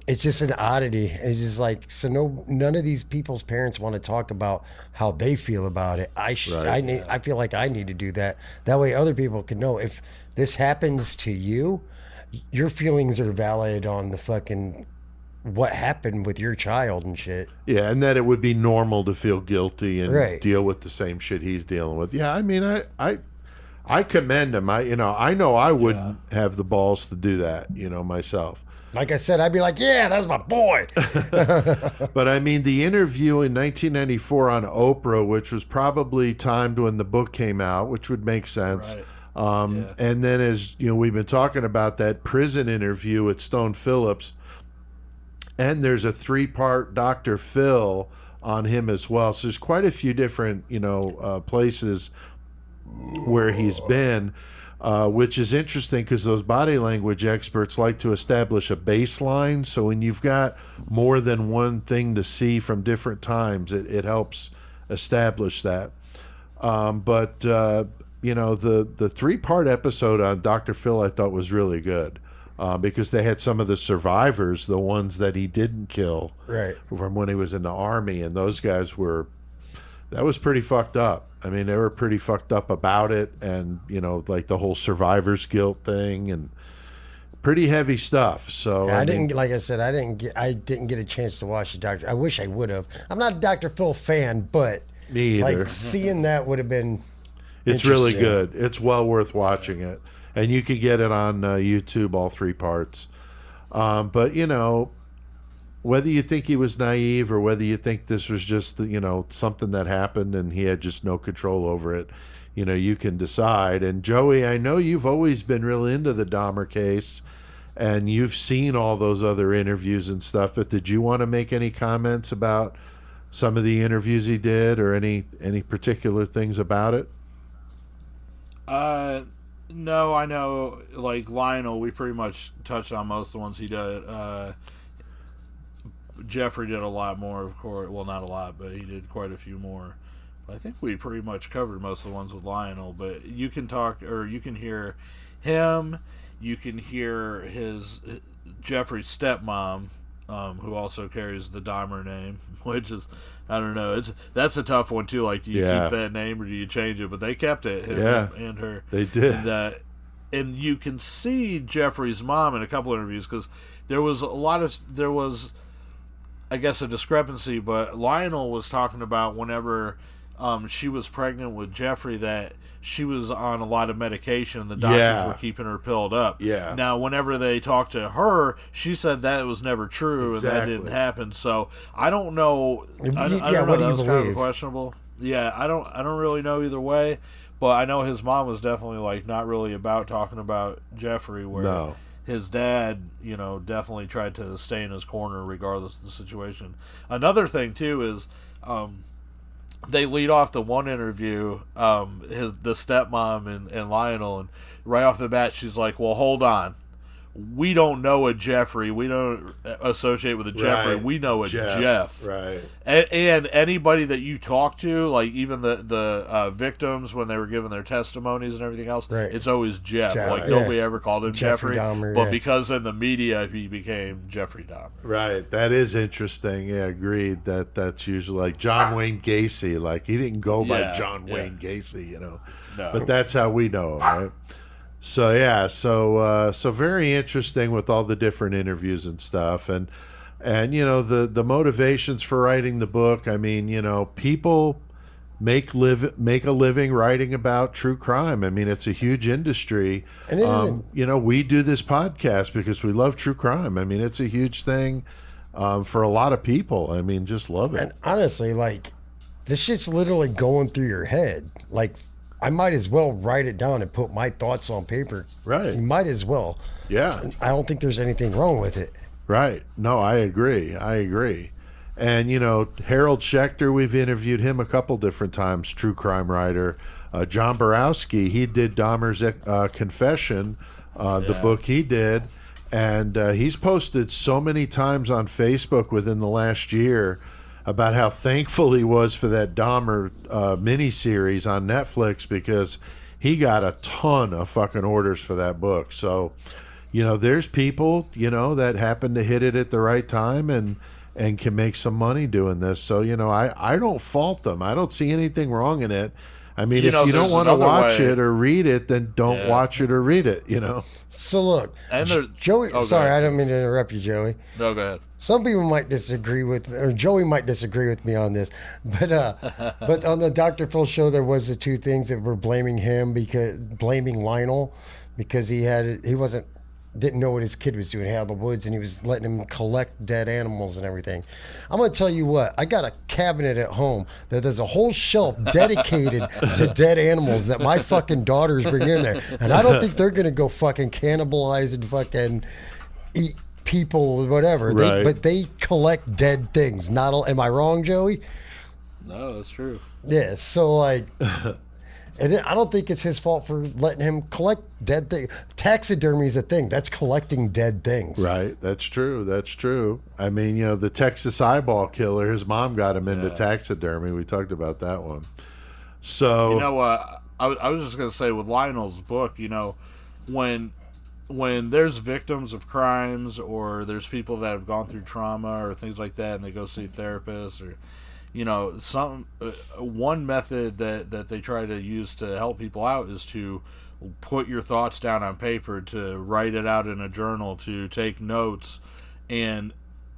it's just an oddity. It's just like, so none of these people's parents want to talk about how they feel about it. I feel like I need to do that. That way other people can know if this happens to you, your feelings are valid on the fucking what happened with your child and shit. Yeah, and that it would be normal to feel guilty and deal with the same shit he's dealing with. Yeah, I mean, I commend him. I know I wouldn't have the balls to do that, myself. Like I said, I'd be like, yeah, that's my boy. But I mean, the interview in 1994 on Oprah, which was probably timed when the book came out, which would make sense. Right. And then, as we've been talking about that prison interview with Stone Phillips, and there's a 3-part Dr. Phil on him as well. So there's quite a few different, places where he's been. Which is interesting because those body language experts like to establish a baseline. So when you've got more than one thing to see from different times, it helps establish that. But the 3-part episode on Dr. Phil I thought was really good because they had some of the survivors, the ones that he didn't kill, Right, from when he was in the Army, and those guys that was pretty fucked up. I mean, they were pretty fucked up about it, and like the whole survivor's guilt thing, and pretty heavy stuff. So I didn't get a chance to watch the Doctor. I wish I would have. I'm not a Dr. Phil fan, but me either. like seeing that would have been. It's really interesting. good. It's well worth watching it, and you can get it on YouTube, all 3 parts. But whether you think he was naive or whether you think this was just something that happened and he had just no control over it, you can decide. And Joey, I know you've always been really into the Dahmer case and you've seen all those other interviews and stuff, but did you want to make any comments about some of the interviews he did or any particular things about it? No, I know, like Lionel, we pretty much touched on most of the ones he did. Jeffrey did a lot more, of course. Well, not a lot, but he did quite a few more. But I think we pretty much covered most of the ones with Lionel. But you can you can hear him. You can hear Jeffrey's stepmom, who also carries the Dahmer name, which is, I don't know. That's a tough one too. Like, do you keep that name or do you change it? But they kept it. Him and her. They did. And you can see Jeffrey's mom in a couple interviews because there was I guess a discrepancy, but Lionel was talking about whenever she was pregnant with Jeffrey that she was on a lot of medication and the doctors were keeping her pilled up. Yeah. Now, whenever they talked to her, she said that was never true and that didn't happen. So I don't know. I don't know. That was kind of questionable. Yeah, I don't really know either way, but I know his mom was definitely like not really about talking about Jeffrey. Where his dad, definitely tried to stay in his corner regardless of the situation. Another thing too is, they lead off the one interview, the stepmom and Lionel, and right off the bat she's like, "Well, hold on, we don't know a Jeffrey. We don't associate with a Jeffrey. Right. We know a Jeff. Right. And anybody that you talk to, like even the victims when they were giving their testimonies and everything else, it's always Jeff. Like nobody ever called him Jeffrey Dahmer, but because in the media he became Jeffrey Dahmer. Right. That is interesting. Yeah, agreed. That's usually like John Wayne Gacy. Like he didn't go by John Wayne Gacy, No. But that's how we know him, right? So so very interesting with all the different interviews and stuff, and the motivations for writing the book. I mean, people make a living writing about true crime. I mean, it's a huge industry. And we do this podcast because we love true crime. I mean, it's a huge thing for a lot of people. I mean, just love it. And honestly, like this shit's literally going through your head, like. I might as well write it down and put my thoughts on paper. Right. You might as well. Yeah. I don't think there's anything wrong with it. Right. No, I agree. And, Harold Schechter, we've interviewed him a couple different times, true crime writer. John Borowski, he did Dahmer's Confession, the book he did. And he's posted so many times on Facebook within the last year about how thankful he was for that Dahmer miniseries on Netflix because he got a ton of fucking orders for that book. So, there's people, that happen to hit it at the right time and can make some money doing this. So, I don't fault them. I don't see anything wrong in it. I mean, You if know, you don't there's want to another watch way. it or read it, then don't Yeah. watch it or read it, So look, And there- Joey. Oh, go sorry, ahead. I don't mean to interrupt you, Joey. No, go ahead. Some people might disagree with me, or Joey might disagree with me on this, but on the Dr. Phil show, there was the two things that were blaming Lionel because he didn't know what his kid was doing out of the woods, and he was letting him collect dead animals and everything. I'm gonna tell you what, I got a cabinet at home that there's a whole shelf dedicated to dead animals that my fucking daughters bring in there, and I don't think they're gonna go fucking cannibalize and fucking eat people or whatever. Right. But they collect dead things. Not all, am I wrong, Joey? No, that's true. Yeah. So like, and I don't think it's his fault for letting him collect dead things. Taxidermy is a thing. That's collecting dead things. Right. That's true. That's true. I mean, the Texas eyeball killer, his mom got him into taxidermy. We talked about that one. So, You know what? I was just gonna say with Lionel's book, when there's victims of crimes or there's people that have gone through trauma or things like that, and they go see therapists or one method that they try to use to help people out is to put your thoughts down on paper, to write it out in a journal, to take notes. And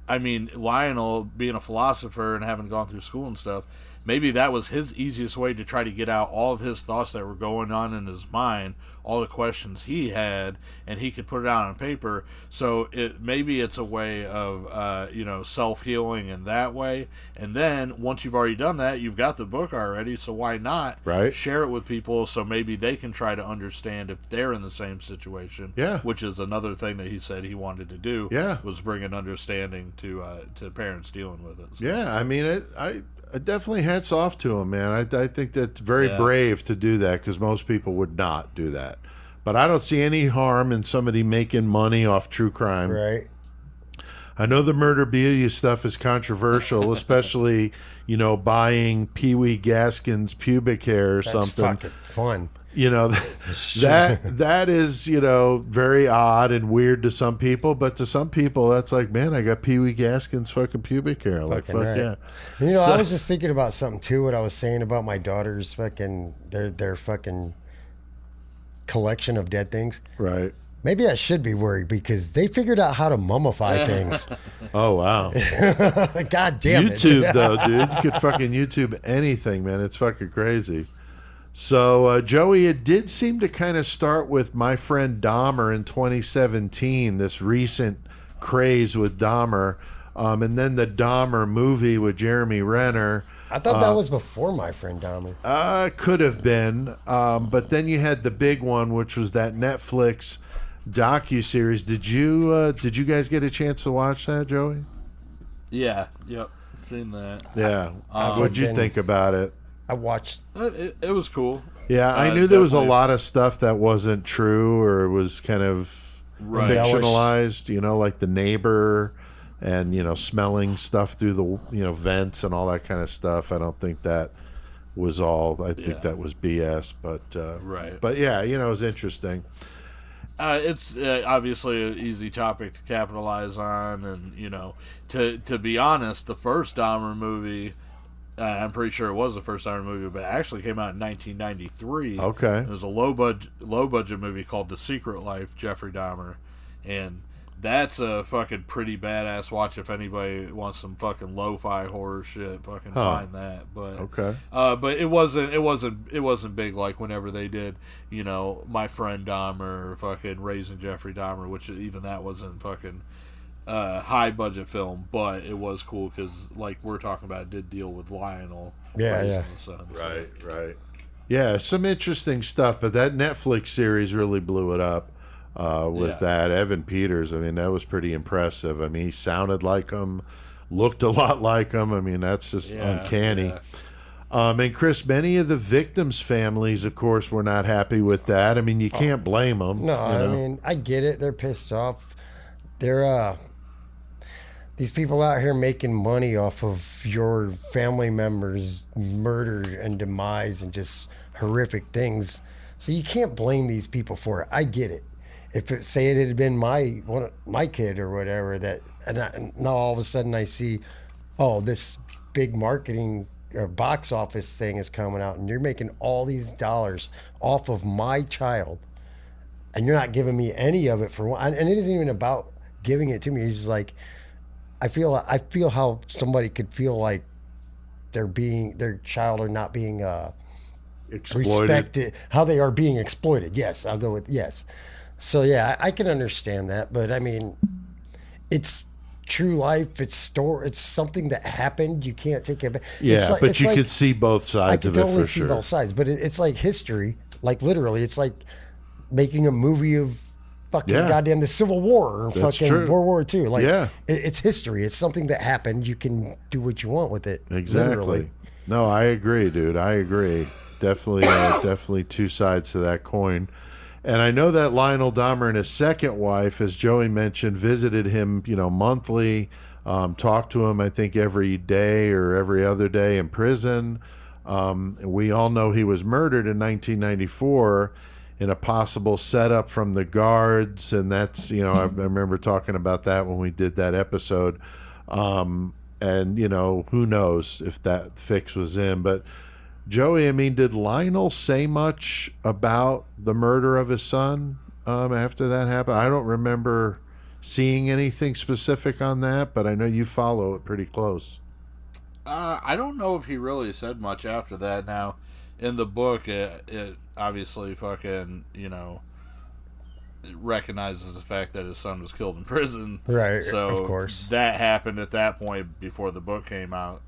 I mean, Lionel being a philosopher and having gone through school and stuff, maybe that was his easiest way to try to get out all of his thoughts that were going on in his mind, all the questions he had, and he could put it out on paper. So maybe it's a way of self-healing in that way. And then once you've already done that, you've got the book already, so why not share it with people so maybe they can try to understand if they're in the same situation. Yeah. Which is another thing that he said he wanted to do. Yeah. Was bring an understanding to parents dealing with it. So. yeah, I mean, I definitely hats off to him, man. I think that's very brave to do that because most people would not do that. But I don't see any harm in somebody making money off true crime. Right. I know the murderabilia stuff is controversial, especially, buying Pee Wee Gaskin's pubic hair or That's something. fucking fun. That is, very odd and weird to some people, but to some people that's like, man, I got Pee Wee Gaskin's fucking pubic hair. Like, Fucking fuck right. yeah. I was just thinking about something too. What I was saying about my daughter's fucking their fucking collection of dead things. Right. Maybe I should be worried because they figured out how to mummify things. Oh, wow. God damn it. YouTube, though, dude. You could fucking YouTube anything, man. It's fucking crazy. So, Joey, it did seem to kind of start with my friend Dahmer in 2017, this recent craze with Dahmer, and then the Dahmer movie with Jeremy Renner. I thought that was before my friend Dahmer. Could have been, but then you had the big one, which was that Netflix docuseries. Did you guys get a chance to watch that, Joey? Yeah. Yep. Seen that. Yeah. What'd you think about it? I watched. It was cool. Yeah, I knew there was a definitely. lot of stuff that wasn't true or was kind of Right. fictionalized, like the neighbor and, smelling stuff through the, vents and all that kind of stuff. I don't think that was all. I think that was BS, but Right. But yeah, it was interesting. It's obviously an easy topic to capitalize on, and to be honest, the first Dahmer movie, I'm pretty sure it was the first Dahmer movie, but it actually came out in 1993. Okay. It was a low budget movie called The Secret Life, Jeffrey Dahmer, and that's a fucking pretty badass watch. If anybody wants some fucking lo-fi horror shit, fucking find that. But Okay. but it wasn't big like whenever they did, My Friend Dahmer, or fucking Raising Jeffrey Dahmer, which even that wasn't fucking high budget film, but it was cool because like we're talking about, it did deal with Lionel. raising the son, so. Right. Yeah, some interesting stuff, but that Netflix series really blew it up. With that Evan Peters, I mean, that was pretty impressive. I mean, he sounded like him, looked a lot like him. I mean, that's just uncanny. Yeah. And Chris, many of the victims' families, of course, were not happy with that. I mean, you can't blame them. No, I mean, I get it. They're pissed off. They're these people out here making money off of your family members' murder and demise and just horrific things. So you can't blame these people for it. I get it. If it had been my kid or whatever, and now all of a sudden I see, this big marketing box office thing is coming out, and you're making all these dollars off of my child, and you're not giving me any of it for one. And it isn't even about giving it to me. It's just like I feel how somebody could feel like their child are not being Exploited. respected, how they are being exploited. Yes, I'll go with yes. So yeah, I can understand that, but I mean, it's true life. It's something that happened. You can't take it back. Yeah, but you could see both sides I of could it totally for see sure. both sides, but it's like history. Like literally, it's like making a movie of fucking Yeah. goddamn the Civil War or That's fucking true. World War II. Like Yeah. it's history. It's something that happened. You can do what you want with it. Exactly. Literally. No, I agree, dude. I agree. Definitely, definitely two sides to that coin. And I know that Lionel Dahmer and his second wife, as Joey mentioned, visited him, monthly, talked to him, I think, every day or every other day in prison. We all know he was murdered in 1994 in a possible setup from the guards. And that's, I remember talking about that when we did that episode. And, who knows if that fix was in. But Joey, I mean, did Lionel say much about the murder of his son after that happened? I don't remember seeing anything specific on that, but I know you follow it pretty close. I don't know if he really said much after that. Now, in the book, it obviously fucking, it recognizes the fact that his son was killed in prison. Right, So of course. that happened at that point before the book came out.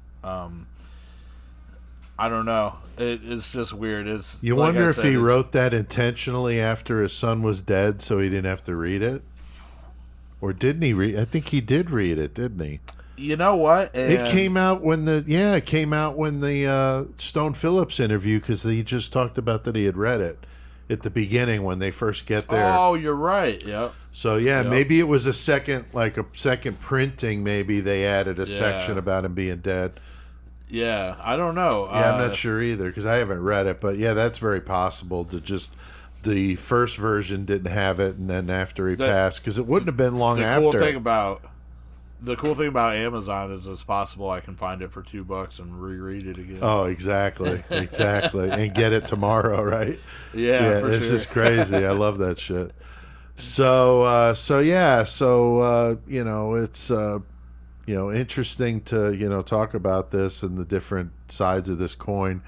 I don't know. It's just weird. You like wonder I if said, he it's- wrote that intentionally after his son was dead so he didn't have to read it? Or didn't he read? I think he did read it, didn't he? You know what? It came out when the Stone Phillips interview, because he just talked about that he had read it at the beginning when they first get there. Oh, you're right. Yep. So Yep. maybe it was a second printing. Maybe they added a Yeah. section about him being dead. Yeah, I don't know. Yeah, I'm not sure either because I haven't read it. But yeah, that's very possible. To just the first version didn't have it, and then after he passed, because it wouldn't have been long The after. cool thing about Amazon is it's possible I can find it for $2 and reread it again. Oh, exactly, and get it tomorrow, right? Yeah, for it's sure. just crazy. I love that shit. So it's interesting to talk about this and the different sides of this coin.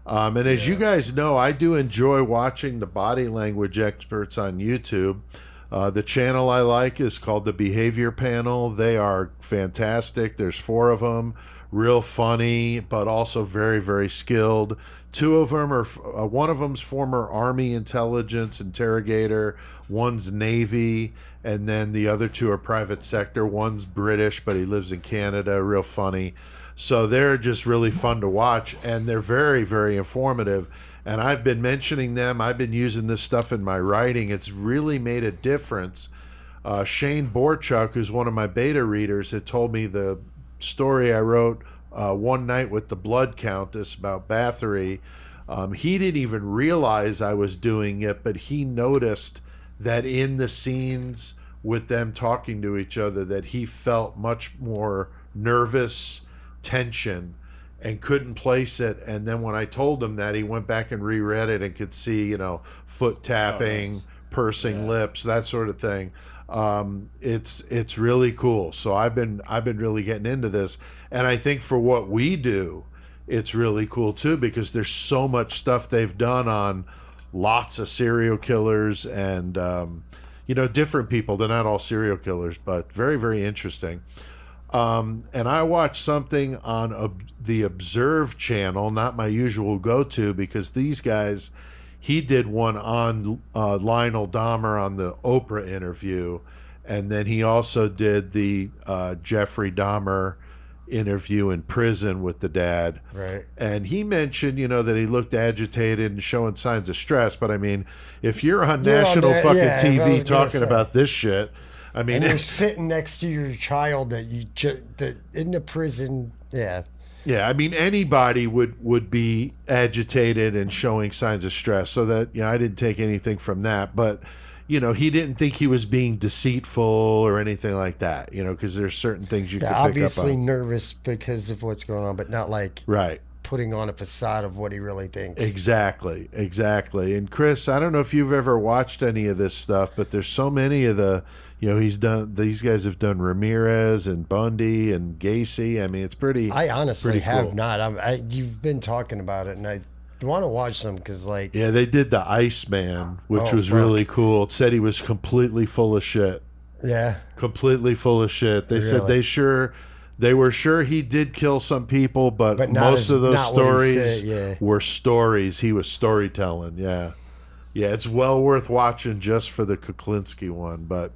And as you guys know, I do enjoy watching the body language experts on YouTube. The channel I like is called The Behavior Panel. They are fantastic. There's 4 of them, real funny, but also very, very skilled. 2 of them are, one of them's former Army intelligence interrogator, one's Navy, and then the other 2 are private sector. One's British, but he lives in Canada, real funny. So they're just really fun to watch, and they're very, very informative. And I've been mentioning them. I've been using this stuff in my writing. It's really made a difference. Shane Borchuk, who's one of my beta readers, had told me the story I wrote One Night with the Blood Countess about Bathory. He didn't even realize I was doing it, but he noticed that in the scenes with them talking to each other that he felt much more nervous tension and couldn't place it. And then when I told him that, he went back and reread it and could see, foot tapping, pursing lips, that sort of thing. It's really cool. So I've been really getting into this, and I think for what we do, it's really cool too, because there's so much stuff they've done on lots of serial killers and different people. They're not all serial killers, but very, very interesting. And I watched something on the Observe channel, not my usual go-to, because these guys, he did one on Lionel Dahmer on the Oprah interview, and then he also did the Jeffrey Dahmer interview in prison with the dad. Right. And he mentioned, that he looked agitated and showing signs of stress. But I mean, if you're on national fucking I was TV gonna talking say. about this shit, I mean, And you're sitting next to your child that in the prison. Yeah. yeah, I mean, anybody would be agitated and showing signs of stress. So that, I didn't take anything from that. But, he didn't think he was being deceitful or anything like that, because there's certain things you Yeah, can pick obviously up on. nervous because of what's going on, but not like Right. putting on a facade of what he really thinks. Exactly. And Chris, I don't know if you've ever watched any of this stuff, but there's so many of the, these guys have done Ramirez and Bundy and Gacy. I mean, it's pretty. I honestly pretty have cool. not. You've been talking about it, and I want to watch them because, like, Yeah, they did the Iceman, which Oh, was fuck. really cool. It said he was completely full of shit. yeah, Completely full of shit. They said Really? they were sure he did kill some people, but But not most as- of those not what he stories said, yeah. were stories. He was storytelling. Yeah. Yeah, it's well worth watching just for the Kuklinski one. But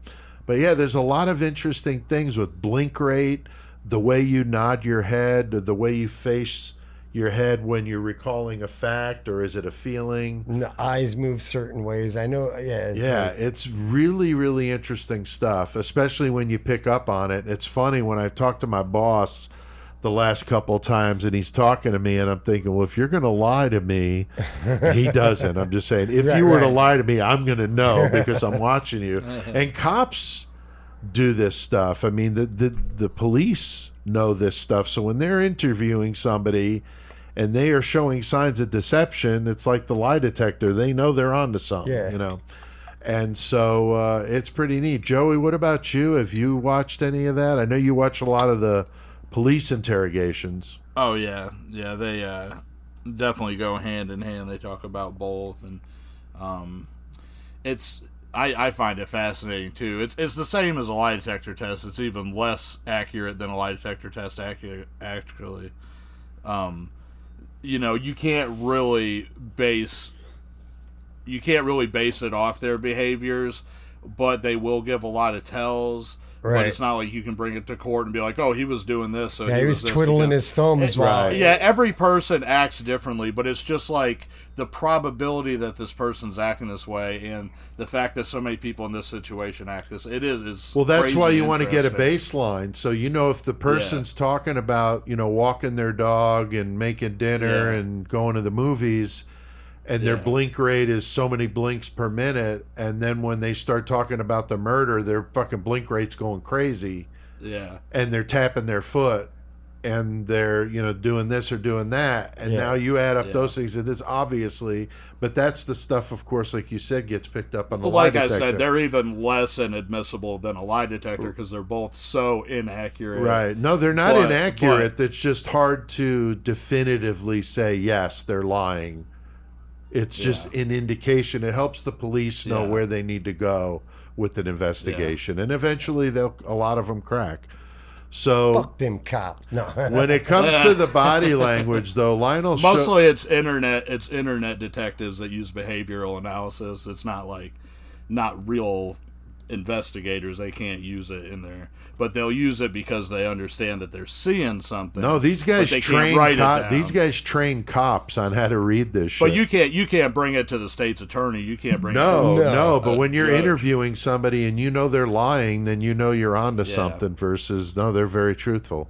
yeah, there's a lot of interesting things with blink rate, the way you nod your head, the way you face your head when you're recalling a fact, or is it a feeling? and the eyes move certain ways. I know. Yeah, Yeah, it's really, really interesting stuff, especially when you pick up on it. It's funny when I've talked to my boss the last couple times and he's talking to me and I'm thinking, well, if you're going to lie to me, he doesn't. I'm just saying, if Right, you were to right. lie to me, I'm going to know because I'm watching you. And cops do this stuff. I mean, the police know this stuff. So when they're interviewing somebody and they are showing signs of deception, it's like the lie detector. They know they're onto something, Yeah. And so it's pretty neat. Joey, what about you? Have you watched any of that? I know you watch a lot of the police interrogations. Oh yeah, they definitely go hand in hand. They talk about both, and I find it fascinating too. It's the same as a lie detector test. It's even less accurate than a lie detector test. Actually, you can't really base it off their behaviors, but they will give a lot of tells. But Right. it's not like you can bring it to court and be like, oh, he was doing this. So Yeah, he was this twiddling because- his thumbs while. Right. Yeah, every person acts differently, but it's just like the probability that this person's acting this way and the fact that so many people in this situation act this. Is Well, that's crazy why you want to get a interesting. baseline. So if the person's talking about, walking their dog and making dinner Yeah. and going to the movies, and their Yeah. blink rate is so many blinks per minute, and then when they start talking about the murder, their fucking blink rate's going crazy, Yeah. and they're tapping their foot, and they're doing this or doing that, and Yeah. now you add up Yeah. those things, and it's obviously, but that's the stuff, of course, like you said, gets picked up on the Well, lie like I detector. said, they're even less inadmissible than a lie detector because they're both so inaccurate. Right. No, they're not But- inaccurate. It's just hard to definitively say, yes, they're lying. It's just an indication. It helps the police know Yeah. where they need to go with an investigation. And eventually, a lot of them crack. So Fuck them cops. No. when it comes to the body language, though, Lionel Mostly it's internet detectives that use behavioral analysis. It's not real investigators. They can't use it in there, but they'll use it because they understand that they're seeing something. No, these guys but they train can't write it down. these guys train cops on how to read this shit. But you can't bring it to the state's attorney. You can't bring it No, No. but when you're judge. interviewing somebody and they're lying, then you're onto something versus, no, they're very truthful.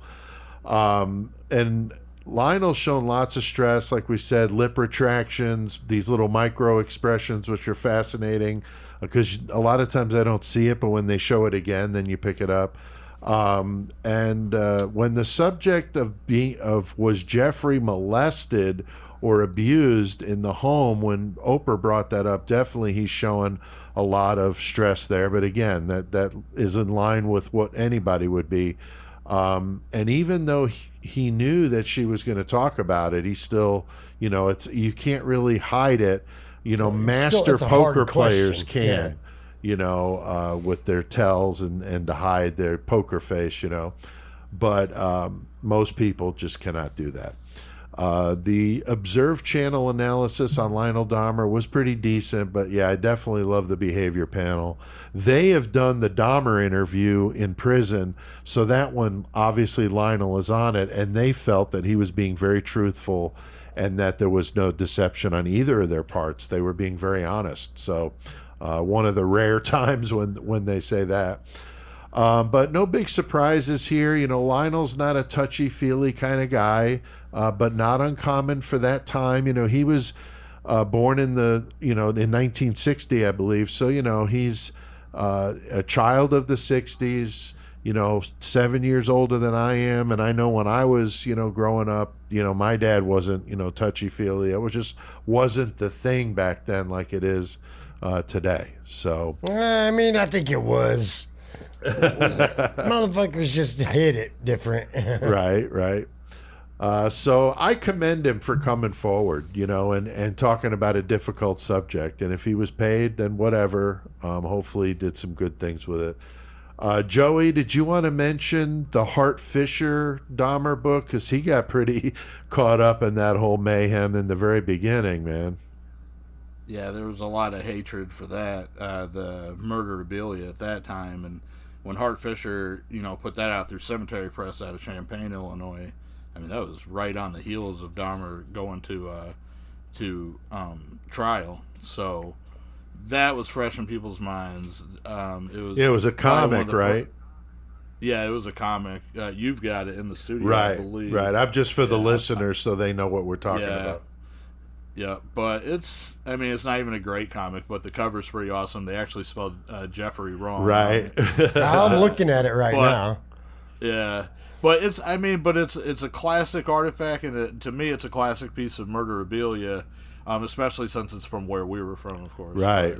And Lionel's shown lots of stress, like we said, lip retractions, these little micro expressions, which are fascinating because a lot of times I don't see it, but when they show it again, then you pick it up. And when the subject was Jeffrey molested or abused in the home, when Oprah brought that up, definitely he's showing a lot of stress there. But again, that is in line with what anybody would be. And even though he knew that she was going to talk about it, he still, you can't really hide it. Master it's a hard poker players question. can, with their tells and to hide their poker face, but most people just cannot do that. The Observe channel analysis on Lionel Dahmer was pretty decent, but yeah, I definitely love the behavior panel. They have done the Dahmer interview in prison, so that one, obviously Lionel is on it, and they felt that he was being very truthful and that there was no deception on either of their parts. They were being very honest. So one of the rare times when they say that. But no big surprises here. Lionel's not a touchy-feely kind of guy, but not uncommon for that time. He was born in in 1960, I believe. So, he's a child of the 60s. 7 years older than I am, and I know when I was, growing up, my dad wasn't, touchy-feely. It wasn't the thing back then like it is today. So I think it was. Motherfuckers just hit it different. Right. So I commend him for coming forward, and talking about a difficult subject. And if he was paid, then whatever. Hopefully he did some good things with it. Joey, did you want to mention the Hart Fisher Dahmer book? Because he got pretty caught up in that whole mayhem in the very beginning, man. Yeah, there was a lot of hatred for that, the murderabilia at that time. And when Hart Fisher, put that out through Cemetery Press out of Champaign, Illinois, that was right on the heels of Dahmer going to trial. So that was fresh in people's minds. It was a comic, right? Yeah, it was a comic. You've got it in the studio, right? I believe. Right. I'm just for the listeners so they know what we're talking about. Yeah, but it's not even a great comic, but the cover's pretty awesome. They actually spelled Jeffrey wrong. Right. I'm looking at it now. Yeah. But it's a classic artifact, and to me, it's a classic piece of murderabilia, especially since it's from where we were from, of course. Right.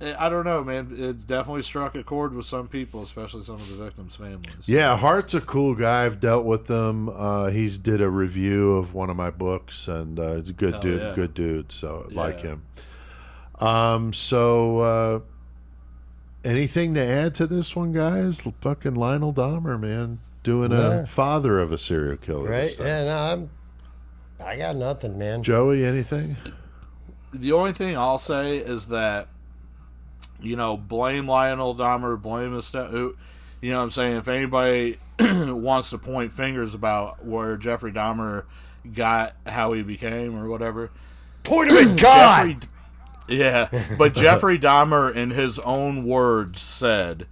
I don't know, man. It definitely struck a chord with some people, especially some of the victims' families. Yeah, Hart's a cool guy. I've dealt with him. He's did a review of one of my books, and he's a good dude. Yeah. Good dude. So I like him. Anything to add to this one, guys? Fucking Lionel Dahmer, man, doing a father of a serial killer. Right? Yeah. No, I got nothing, man. Joey, anything? The only thing I'll say is that, blame Lionel Dahmer, blame his stuff. You know what I'm saying? If anybody wants to point fingers about where Jeffrey Dahmer got how he became or whatever, point him at God. But Jeffrey Dahmer, in his own words, said,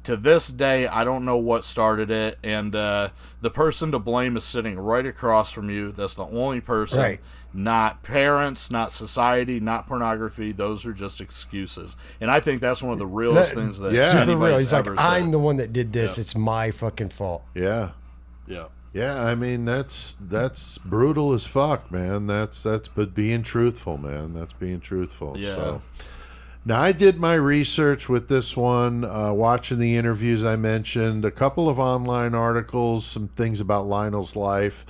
"To this day, I don't know what started it, and the person to blame is sitting right across from you. That's the only person." Right. Not parents, not society, not pornography. Those are just excuses. And I think that's one of the realest things that super real. He's like, ever said. I'm the one that did this. It's my fucking fault. Yeah. Yeah. Yeah, that's brutal as fuck, man. That's but being truthful, man. That's being truthful. Yeah. So now I did my research with this one, watching the interviews I mentioned, a couple of online articles, some things about Lionel's life.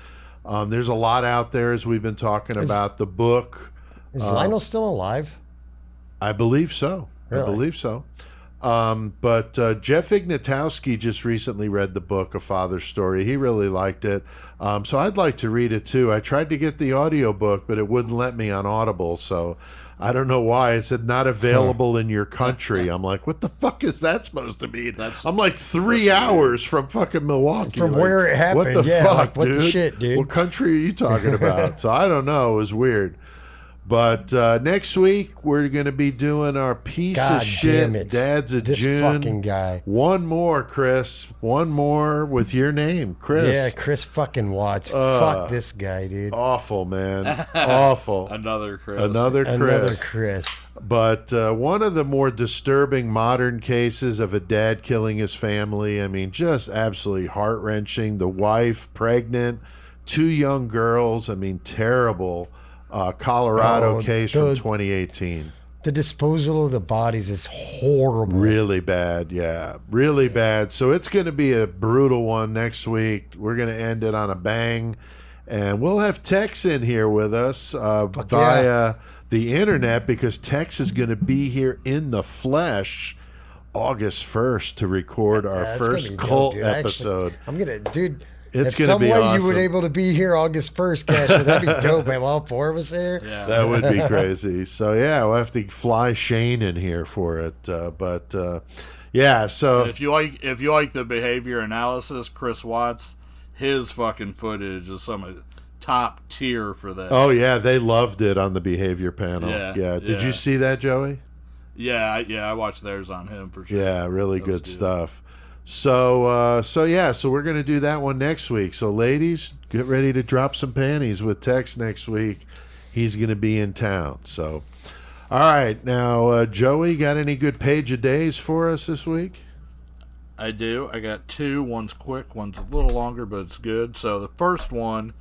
There's a lot out there, as we've been talking about. The book. Is Lionel still alive? I believe so. Really? I believe so. But Jeff Ignatowski just recently read the book, A Father's Story. He really liked it. So I'd like to read it too. I tried to get the audiobook, but it wouldn't let me on Audible. So I don't know why. It said not available in your country. I'm like, what the fuck is that supposed to mean? I'm like 3 hours from fucking Milwaukee. From like, where it happened. What the yeah, fuck, like, what dude? the shit, dude? What country are you talking about? So I don't know. It was weird. But next week, we're going to be doing our piece God of shit, damn it. Dads of This June. fucking guy. One more, Chris. One more with your name, Chris. Yeah, Chris fucking Watts. Fuck this guy, dude. Awful, man. Awful. Another Chris. Another Chris. Another Chris. But one of the more disturbing modern cases of a dad killing his family. I mean, just absolutely heart-wrenching. The wife, pregnant, 2 young girls. I mean, terrible. Colorado case from 2018. The disposal of the bodies is horrible. Really bad, yeah. Really bad. So it's going to be a brutal one next week. We're going to end it on a bang. And we'll have Tex in here with us via the internet, because Tex is going to be here in the flesh August 1st to record our first cult episode. I'm going to, dude... It's going to be awesome. You would able to be here August 1st, Cash. That'd be dope, man. All 4 of us in here. Yeah. That would be crazy. So, yeah, we'll have to fly Shane in here for it. Yeah, so... And if you like the behavior analysis, Chris Watts, his fucking footage is some top tier for that. Oh, yeah, they loved it on the behavior panel. Yeah. Did you see that, Joey? Yeah, I watched theirs on him for sure. Yeah, really good stuff. So we're going to do that one next week. So, ladies, get ready to drop some panties with Tex next week. He's going to be in town. So, all right. Now, Joey, got any good page of days for us this week? I do. I got two. One's quick, one's a little longer, but it's good. So the first one,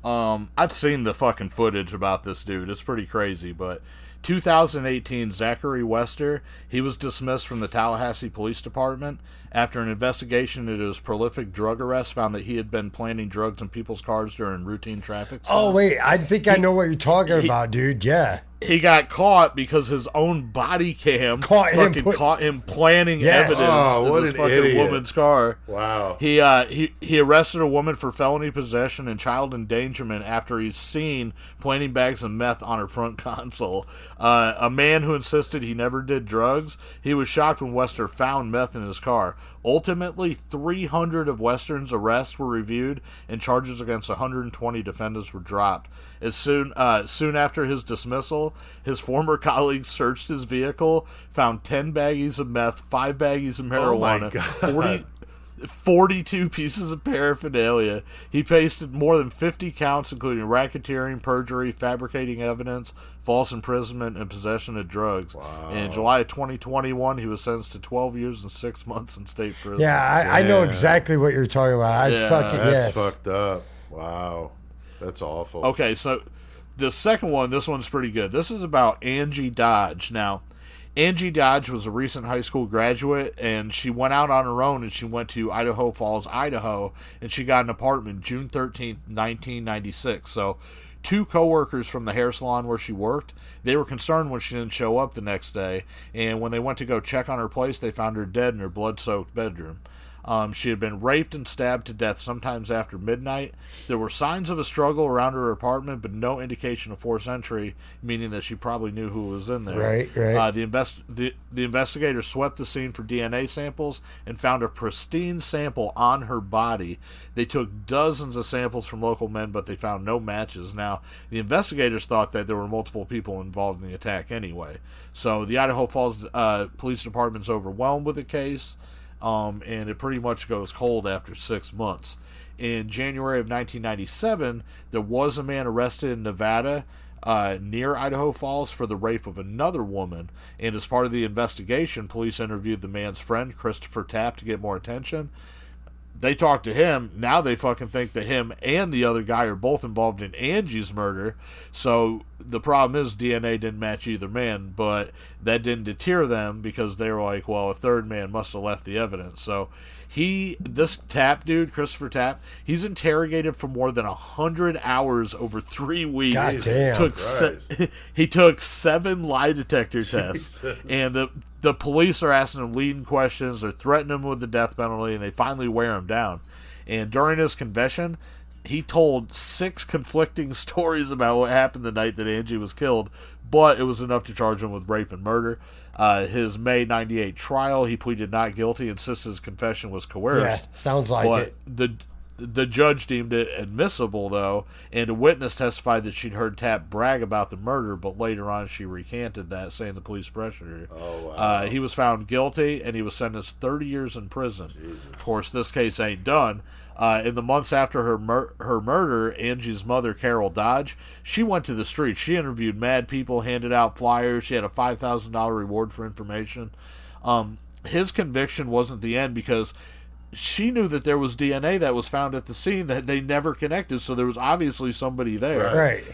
I've seen the fucking footage about this dude. It's pretty crazy, but 2018, Zachary Wester, he was dismissed from the Tallahassee Police Department after an investigation into his prolific drug arrest found that he had been planting drugs in people's cars during routine traffic stops. Oh, wait. I think I know what you're talking about, dude. Yeah. He got caught because his own body cam caught him planning evidence in this fucking idiot. woman's car. Wow. He arrested a woman for felony possession and child endangerment after he's seen planting bags of meth on her front console. A man who insisted he never did drugs, he was shocked when Wester found meth in his car. Ultimately, 300 of Western's arrests were reviewed and charges against 120 defendants were dropped. As soon after his dismissal, his former colleagues searched his vehicle, found 10 baggies of meth, 5 baggies of marijuana, 42 pieces of paraphernalia. He pasted more than 50 counts, including racketeering, perjury, fabricating evidence, false imprisonment, and possession of drugs. Wow. In July of 2021, he was sentenced to 12 years and 6 months in state prison. Yeah, I know exactly what you're talking about. That's fucked up. Wow. That's awful. Okay, so the second one, this one's pretty good. This is about Angie Dodge. Now, Angie Dodge was a recent high school graduate, and she went out on her own, and she went to Idaho Falls, Idaho, and she got an apartment June 13th, 1996. So 2 coworkers from the hair salon where she worked, they were concerned when she didn't show up the next day, and when they went to go check on her place, they found her dead in her blood-soaked bedroom. She had been raped and stabbed to death sometimes after midnight. There were signs of a struggle around her apartment, but no indication of forced entry, meaning that she probably knew who was in there. Right. The investigators swept the scene for DNA samples and found a pristine sample on her body. They took dozens of samples from local men, but they found no matches. Now, the investigators thought that there were multiple people involved in the attack anyway. So the Idaho Falls Police Department's overwhelmed with the case. And it pretty much goes cold after 6 months. In January of 1997, there was a man arrested in Nevada near Idaho Falls for the rape of another woman. And as part of the investigation, police interviewed the man's friend, Christopher Tapp, to get more attention. They talked to him. Now they fucking think that him and the other guy are both involved in Angie's murder. So the problem is DNA didn't match either man, but that didn't deter them because they were like, well, a third man must have left the evidence. So this Tapp dude, Christopher Tapp, he's interrogated for more than 100 hours over 3 weeks. God damn. He took 7 lie detector tests. And the police are asking him leading questions. They're threatening him with the death penalty, and they finally wear him down. And during his confession, he told 6 conflicting stories about what happened the night that Angie was killed, but it was enough to charge him with rape and murder. His May 98 trial, he pleaded not guilty, insisted his confession was coerced. Yeah, sounds like it. The judge deemed it admissible, though, and a witness testified that she'd heard Tapp brag about the murder, but later on she recanted that, saying the police pressured her. Oh, wow. He was found guilty, and he was sentenced 30 years in prison. Jesus. Of course, this case ain't done. In the months after her murder, Angie's mother, Carol Dodge, she went to the streets. She interviewed mad people, handed out flyers. She had a $5,000 reward for information. His conviction wasn't the end because she knew that there was DNA that was found at the scene that they never connected, so there was obviously somebody there. Right.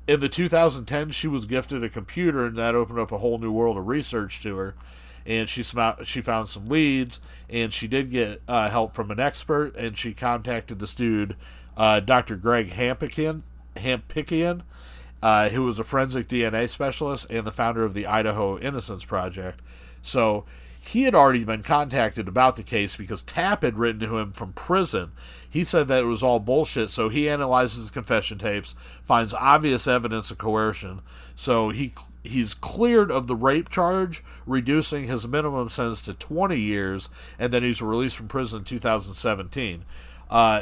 In the 2010, she was gifted a computer, and that opened up a whole new world of research to her. And she found some leads, and she did get help from an expert, and she contacted this dude, Dr. Greg Hampikian, who was a forensic DNA specialist and the founder of the Idaho Innocence Project. So he had already been contacted about the case because Tapp had written to him from prison. He said that it was all bullshit, so he analyzes the confession tapes, finds obvious evidence of coercion. So he's cleared of the rape charge, reducing his minimum sentence to 20 years, and then he's released from prison in 2017.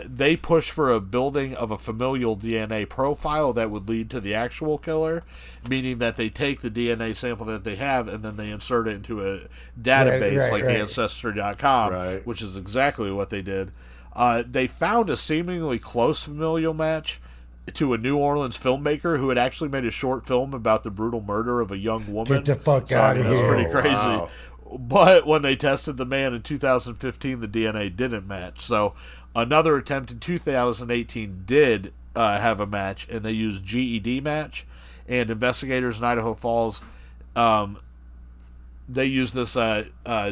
They push for a building of a familial DNA profile that would lead to the actual killer, meaning that they take the DNA sample that they have and then they insert it into a database like Ancestry.com, which is exactly what they did. They found a seemingly close familial match to a New Orleans filmmaker who had actually made a short film about the brutal murder of a young woman. Get the fuck out of here. That's pretty crazy. Wow. But when they tested the man in 2015, the DNA didn't match. So another attempt in 2018 did have a match, and they used GED match. And investigators in Idaho Falls, they used this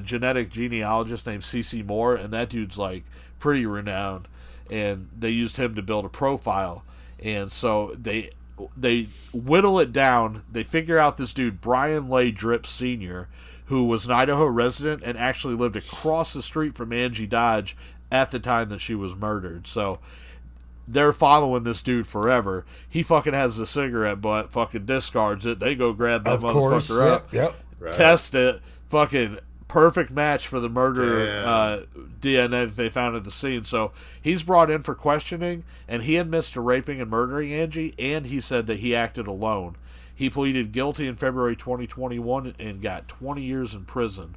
genetic genealogist named C.C. Moore, and that dude's like pretty renowned. And they used him to build a profile. And so they whittle it down. They figure out this dude, Brian Leigh Drips Sr., who was an Idaho resident and actually lived across the street from Angie Dodge at the time that she was murdered. So they're following this dude forever. He fucking has the cigarette butt, fucking discards it. They go grab that motherfucker up, Yep. test it, fucking perfect match for the murder DNA that they found at the scene. So he's brought in for questioning, and he admits to raping and murdering Angie, and he said that he acted alone. He pleaded guilty in February 2021 and got 20 years in prison.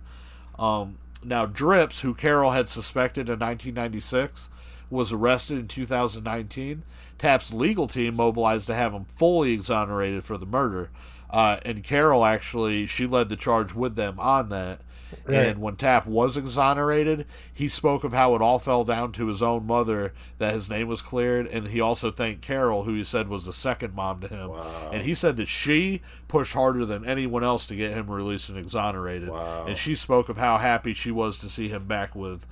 Now, Drips, who Carol had suspected in 1996, was arrested in 2019. TAP's legal team mobilized to have him fully exonerated for the murder. And Carol, actually, she led the charge with them on that. Right. And when TAP was exonerated, he spoke of how it all fell down to his own mother that his name was cleared, and he also thanked Carol, who he said was the second mom to him. Wow. And he said that she pushed harder than anyone else to get him released and exonerated. Wow. And she spoke of how happy she was to see him back with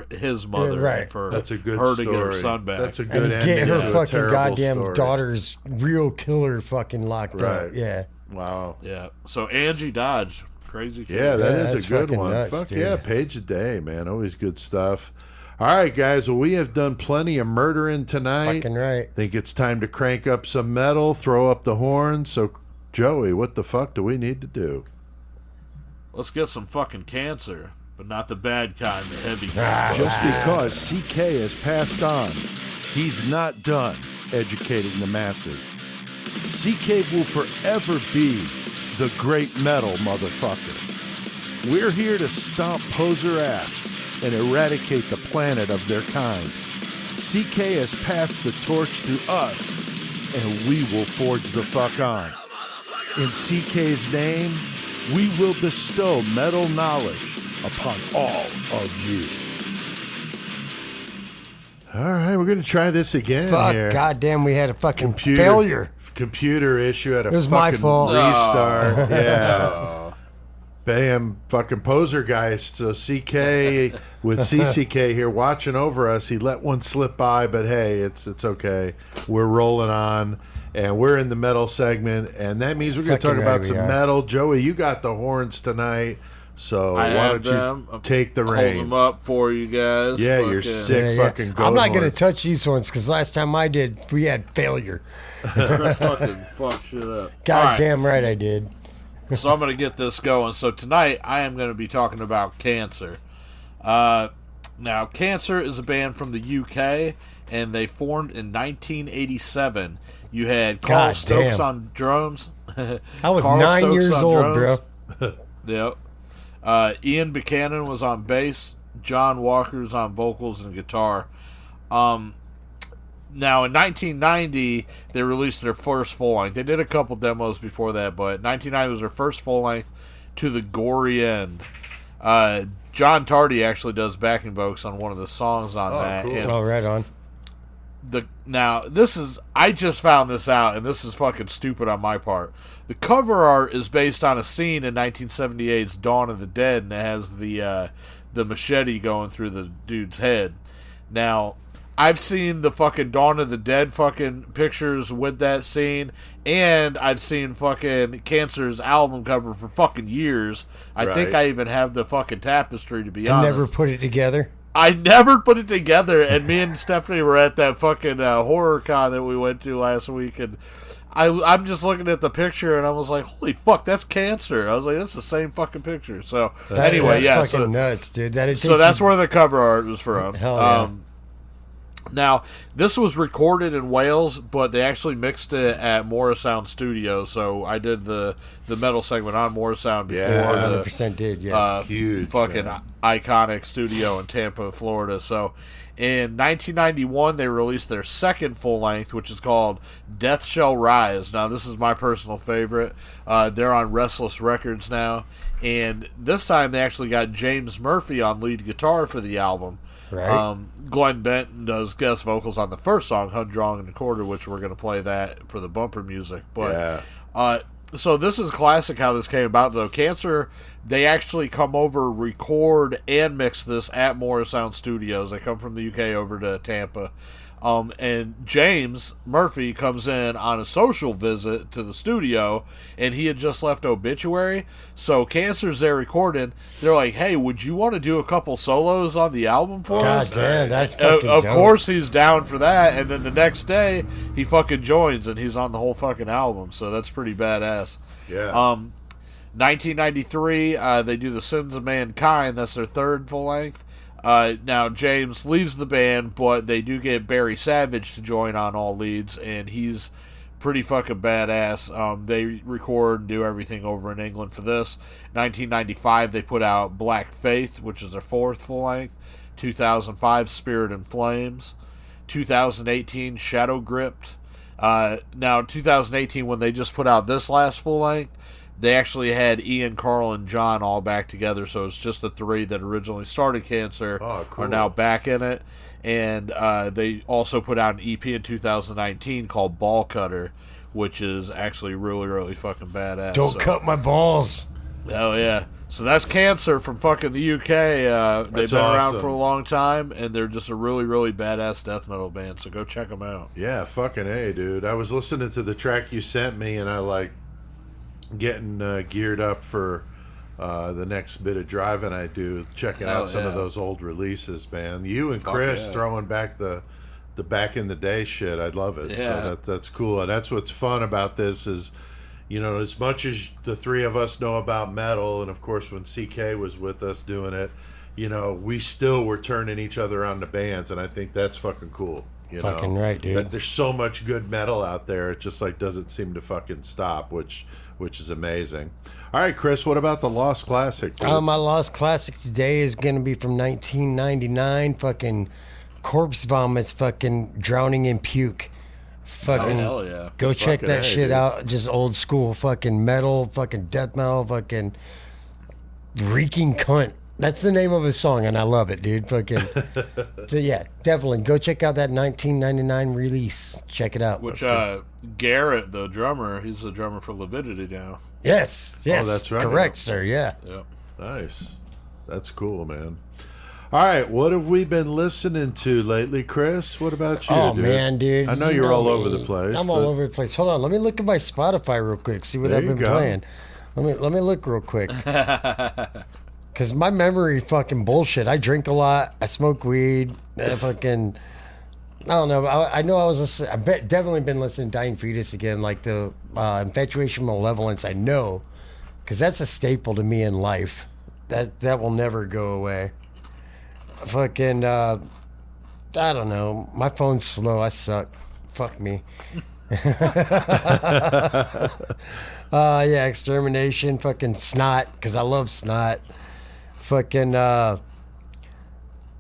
his mother, right. and for That's a good her story. to get her son back. That's a good And ending get her to a fucking terrible goddamn story. daughter's real killer fucking locked Right. up. Yeah. Wow. Yeah. So Angie Dodge, crazy. Kid. Yeah, that Yeah, is that's a good fucking one. nuts, Fuck dude. yeah, page a day, man. Always good stuff. All right, guys. Well, we have done plenty of murdering tonight. Fucking right. Think it's time to crank up some metal, throw up the horn. So, Joey, what the fuck do we need to do? Let's get some fucking cancer, but not the bad kind, the heavy kind. Just because CK has passed on, he's not done educating the masses. CK will forever be the great metal motherfucker. We're here to stomp poser ass and eradicate the planet of their kind. CK has passed the torch to us, and we will forge the fuck on. In CK's name, we will bestow metal knowledge upon all of you. All right, we're going to try this again Fuck, here. goddamn, we had a fucking failure. Computer issue at a It was fucking my fault. restart. Yeah. Bam, fucking poser guys. So CK with CCK here watching over us. He let one slip by, but hey, it's okay. We're rolling on, and we're in the metal segment, and that means we're going to talk Fucking about right some we are. metal. Joey, you got the horns tonight, so I why have don't them. you take the Hold reins? them up for you guys. Yeah, you're Fucking- sick. Fucking goat I'm not going to horns. touch these ones because last time I did, we had failure. Chris fucking fuck shit up. Goddamn right I did. So I'm going to get this going. So tonight I am going to be talking about Cancer. Now, Cancer is a band from the UK, and they formed in 1987. You had Carl God Stokes damn. on drums. I was Carl 9 Stokes years on old, drums. bro. Yep. Ian Buchanan was on bass. John Walker's on vocals and guitar. Now, in 1990, they released their first full-length. They did a couple demos before that, but 1990 was their first full-length, To the Gory End. John Tardy actually does backing vocals on one of the songs on that. cool. And Oh, right on. I just found this out, and this is fucking stupid on my part. The cover art is based on a scene in 1978's Dawn of the Dead, and it has the machete going through the dude's head. Now, I've seen the fucking Dawn of the Dead fucking pictures with that scene, and I've seen fucking Cancer's album cover for fucking years. I think Right. I even have the fucking tapestry, to be I honest. never put it together. I never put it together, and me and Stephanie were at that fucking horror con that we went to last week, and I'm just looking at the picture, and I was like, holy fuck, that's Cancer. I was like, that's the same fucking picture. So, anyway, that's yeah. fucking nuts, dude. So that's where the cover art was from. Hell yeah. Now, this was recorded in Wales, but they actually mixed it at Morrisound Studios. So I did the metal segment on Morrisound before. Yeah, the 100% did, yes. Huge, fucking man. iconic studio in Tampa, Florida. So in 1991, they released their second full length, which is called Death Shall Rise. Now, this is my personal favorite. They're on Restless Records now. And this time they actually got James Murphy on lead guitar for the album. Right. Glenn Benton does guest vocals on the first song, Hundrong and a Quarter, which we're going to play that for the bumper music. But so this is classic how this came about, though. Cancer, they actually come over, record, and mix this at Morrisound Studios. They come from the UK over to Tampa. And James Murphy comes in on a social visit to the studio, and he had just left Obituary. So Cancer's there recording. They're like, hey, would you want to do a couple solos on the album for us? God damn, that's fucking Of dope. course he's down for that. And then the next day, he fucking joins, and he's on the whole fucking album. So that's pretty badass. Yeah. 1993, they do The Sins of Mankind. That's their third full length. Now, James leaves the band, but they do get Barry Savage to join on all leads, and he's pretty fucking badass. They record and do everything over in England for this. 1995, they put out Black Faith, which is their fourth full length. 2005, Spirit and Flames. 2018, Shadow Gripped. Now, 2018, when they just put out this last full length, they actually had Ian, Carl, and John all back together, so it's just the three that originally started Cancer are now back in it. And they also put out an EP in 2019 called Ball Cutter, which is actually really, really fucking badass. Don't cut my balls. Hell yeah. So that's Cancer from fucking the UK. They've been around for a long time, and they're just a really, really badass death metal band, so go check them out. Yeah, fucking A, dude. I was listening to the track you sent me, and I like getting geared up for the next bit of driving I do, checking out some of those old releases, man. You and Chris throwing back the back in the day shit. I love it. So that's cool. And that's what's fun about this is, you know, as much as the three of us know about metal, and of course when CK was with us doing it, you know, we still were turning each other on to bands, and I think that's fucking cool. You Fucking know? right, dude. That there's so much good metal out there, it just like doesn't seem to fucking stop, which is amazing. All right, Chris, what about the Lost Classic, dude? My Lost Classic today is going to be from 1999, fucking Corpse Vomits, fucking Drowning in Puke. Fucking hell yeah. Go check Fucking that A, shit dude. out. Just old school fucking metal, fucking death metal, fucking reeking cunt. That's the name of a song, and I love it, dude. Fucking. So yeah, definitely go check out that 1999 release. Check it out. Which Garrett, the drummer, he's the drummer for Lividity now. Yes. that's right. Correct, sir. Yeah. Yep. Nice. That's cool, man. All right, what have we been listening to lately, Chris? What about you, Oh dude? man, dude. I know You you're all me. over the place. I'm but- all over the place. Hold on, let me look at my Spotify real quick. See what There I've you been go. playing. Let me look real quick. Cause my memory fucking bullshit. I drink a lot. I smoke weed. I fucking. I don't know. I know I was listening. Definitely been listening to Dying Fetus again. Like the Infatuation Malevolence. I know, cause that's a staple to me in life. That will never go away. Fucking. I don't know. My phone's slow. I suck. Fuck me. Yeah, Extermination, fucking Snot, because I love Snot. Fucking, now,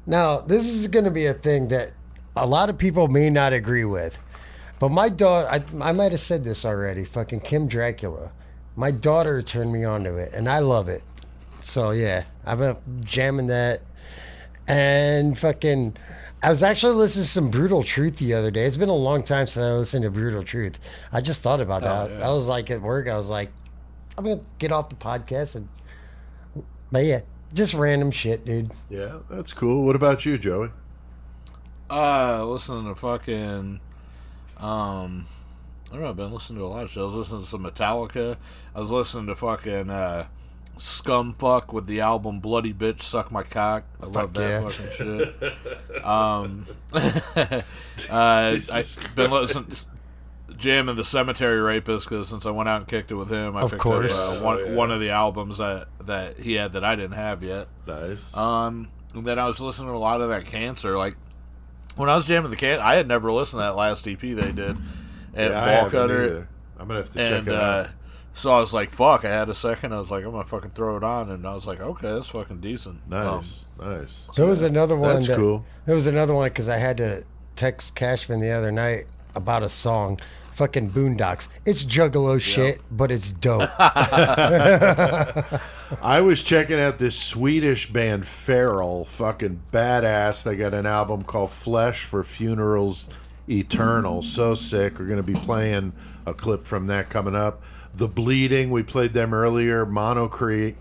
this is going to be a thing that a lot of people may not agree with. But my daughter, I might have said this already, fucking Kim Dracula. My daughter turned me on to it, and I love it. So, yeah, I've been jamming that. And fucking, I was actually listening to some Brutal Truth the other day. It's been a long time since I listened to Brutal Truth. I just thought about that. yeah. I was like at work, I was like, I'm going to get off the podcast. But yeah, just random shit, dude. Yeah, that's cool. What about you, Joey? Listening to fucking, I don't know, I've been listening to a lot of shit. I was listening to some Metallica. I was listening to fucking, Scumfuck with the album Bloody Bitch Suck My Cock. I love that yeah. fucking shit. I've been listening jamming the Cemetery Rapist, because since I went out and kicked it with him, I Of picked course. up one of the albums that he had that I didn't have yet. Nice. And then I was listening to a lot of that Cancer. Like, when I was jamming the can, I had never listened to that last EP they did. And I Ball haven't Cutter. either. I'm gonna have to check And it out. so I was like, fuck, I had a second. I was like, I'm going to fucking throw it on. And I was like, okay, that's fucking decent. Nice. There was another one. That's cool. There was another one because I had to text Cashman the other night about a song. Fucking Boondocks. It's juggalo shit, but it's dope. I was checking out this Swedish band Feral, fucking badass. They got an album called Flesh for Funerals Eternal. So sick. We're going to be playing a clip from that coming up. The Bleeding, we played them earlier. Monocrator,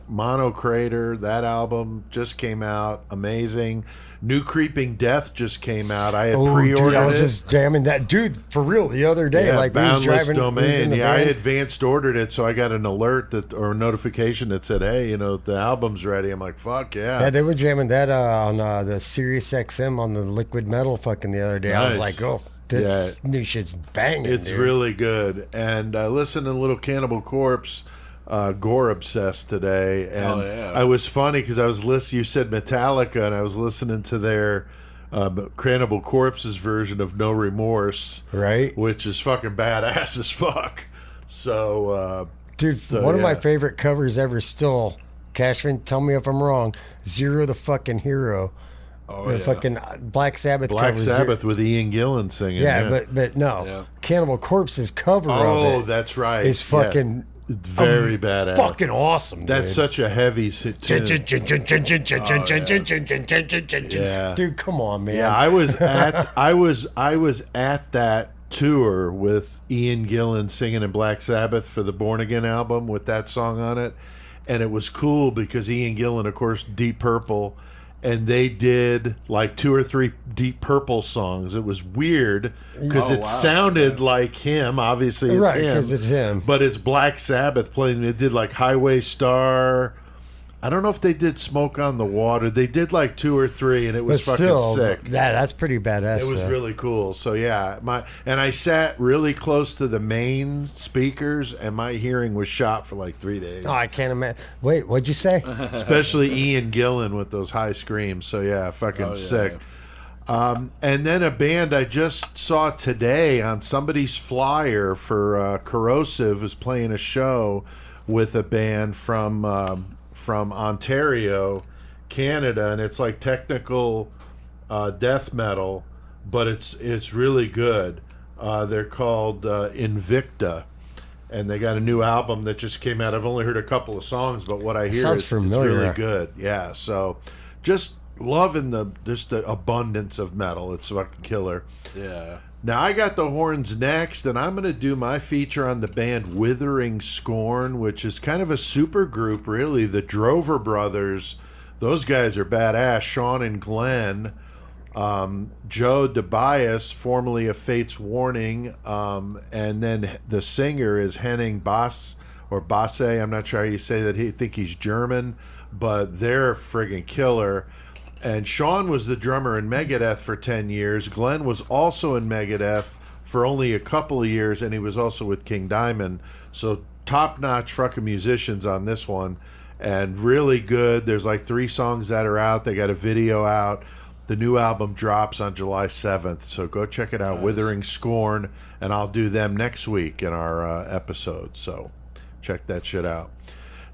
that album just came out. Amazing. New Creeping Death just came out. I had pre-ordered dude, I was it. just jamming that. Dude, for real, the other day. Yeah, like, we was Boundless driving. Domain. We was in the I van. advanced ordered it, so I got an alert that or notification that said, "Hey, you know, the album's ready." I'm like, "Fuck yeah!" Yeah, they were jamming that on the Sirius XM on the Liquid Metal fucking the other day. I was Nice. like, oh, this new shit's banging. It's dude. really good. And I listened to Little Cannibal Corpse, Gore Obsessed today, and I was funny because I was listening. You said Metallica, and I was listening to their Cannibal Corpse's version of No Remorse, right? Which is fucking badass as fuck. So, dude, one of my favorite covers ever. Still, Cashman, tell me if I'm wrong. Zero the fucking Hero. The fucking Black Sabbath Black cover. Sabbath with Ian Gillan singing. Yeah, but no, Cannibal Corpse's cover of it. That's right. Is fucking It's very badass. fucking awesome. That's dude. such a heavy tune. Yeah. Dude, come on, man. Yeah, I was at that tour with Ian Gillan singing in Black Sabbath for the Born Again album with that song on it, and it was cool because Ian Gillan, of course, Deep Purple, and they did like 2 or 3 Deep Purple songs. It was weird because it sounded like him. Obviously, it's right, him. because it's him. But it's Black Sabbath playing. It did like Highway Star. I don't know if they did Smoke on the Water. They did like 2 or 3, and it was fucking sick. Yeah, that's pretty badass. It was really cool. So yeah, and I sat really close to the main speakers, and my hearing was shot for like 3 days. Oh, I can't imagine. Wait, what'd you say? Especially Ian Gillan with those high screams. So yeah, fucking sick. And then a band I just saw today on somebody's flyer for Corrosive is playing a show with a band from Ontario, Canada, and it's like technical death metal, but it's really good. They're called Invicta, and they got a new album that just came out. I've only heard a couple of songs, but what I hear Sounds is familiar. it's really good. Yeah, so just loving the abundance of metal. It's fucking killer. Yeah. Now I got the horns next, and I'm going to do my feature on the band Withering Scorn, which is kind of a super group, really. The Drover brothers, those guys are badass. Sean and Glenn, Joe DeBias, formerly of Fate's Warning, and then the singer is Henning Basse, or Basse. I'm not sure how you say that. I think he's German, but they're friggin' killer. And Sean was the drummer in Megadeth for 10 years. Glenn was also in Megadeth for only a couple of years, and he was also with King Diamond. So top-notch fucking musicians on this one, and really good. There's like 3 songs that are out. They got a video out. The new album drops on July 7th, so go check it out, Withering Scorn, and I'll do them next week in our episode. So check that shit out.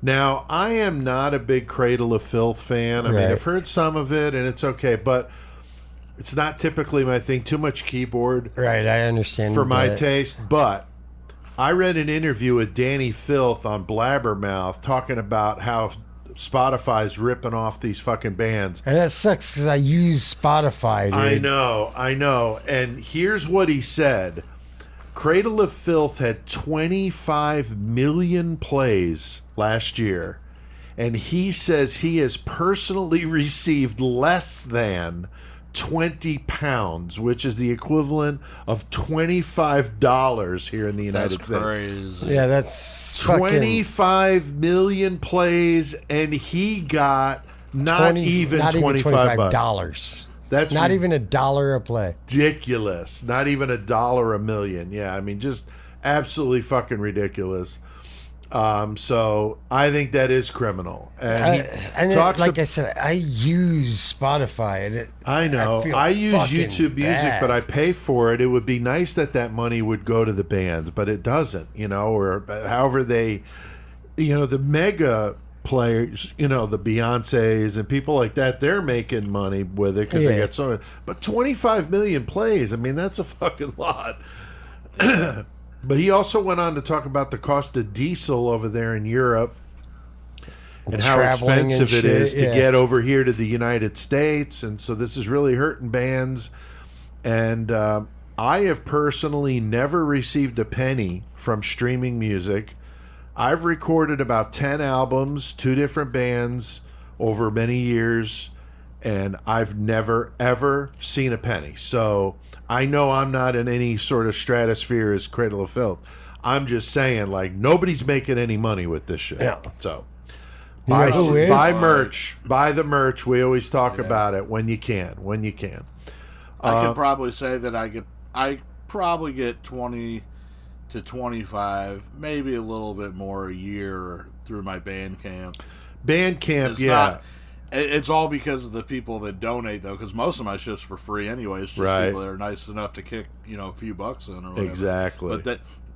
Now, I am not a big Cradle of Filth fan. I mean, I've heard some of it, and it's okay, but it's not typically my thing. Too much keyboard. Right, I understand. For my taste. But I read an interview with Danny Filth on Blabbermouth talking about how Spotify's ripping off these fucking bands. And that sucks because I use Spotify, dude. I know. And here's what he said. Cradle of Filth had 25 million plays last year, and he says he has personally received less than 20 pounds, which is the equivalent of $25 here in the United States. That's crazy. Yeah, that's 25 million plays, and he got not even $25. That's not even $1 a play. Ridiculous. Not even $1 a million. Yeah, I mean, just absolutely fucking ridiculous. So I think that is criminal. And I said, I use Spotify. And I know. feel I use fucking YouTube Music, bad. but I pay for it. It would be nice that money would go to the bands, but it doesn't, or however they, the mega players, the Beyoncés and people like that, they're making money with it because they get so. But 25 million plays, I mean, that's a fucking lot. But he also went on to talk about the cost of diesel over there in Europe and how Traveling expensive and it is shit, to get over here to the United States. And so this is really hurting bands. And I have personally never received a penny from streaming music. I've recorded about 10 albums, 2 different bands over many years, and I've never, ever seen a penny. So I know I'm not in any sort of stratosphere as Cradle of Filth. I'm just saying, like, nobody's making any money with this shit. Yeah. So know who is? buy merch. Buy the merch. We always talk about it when you can. I could probably say that I probably get 20 to 25, maybe a little bit more a year through my Bandcamp. It's all because of the people that donate, though, because most of my shit's for free anyway. It's just people that are nice enough to kick, a few bucks in or whatever. Exactly.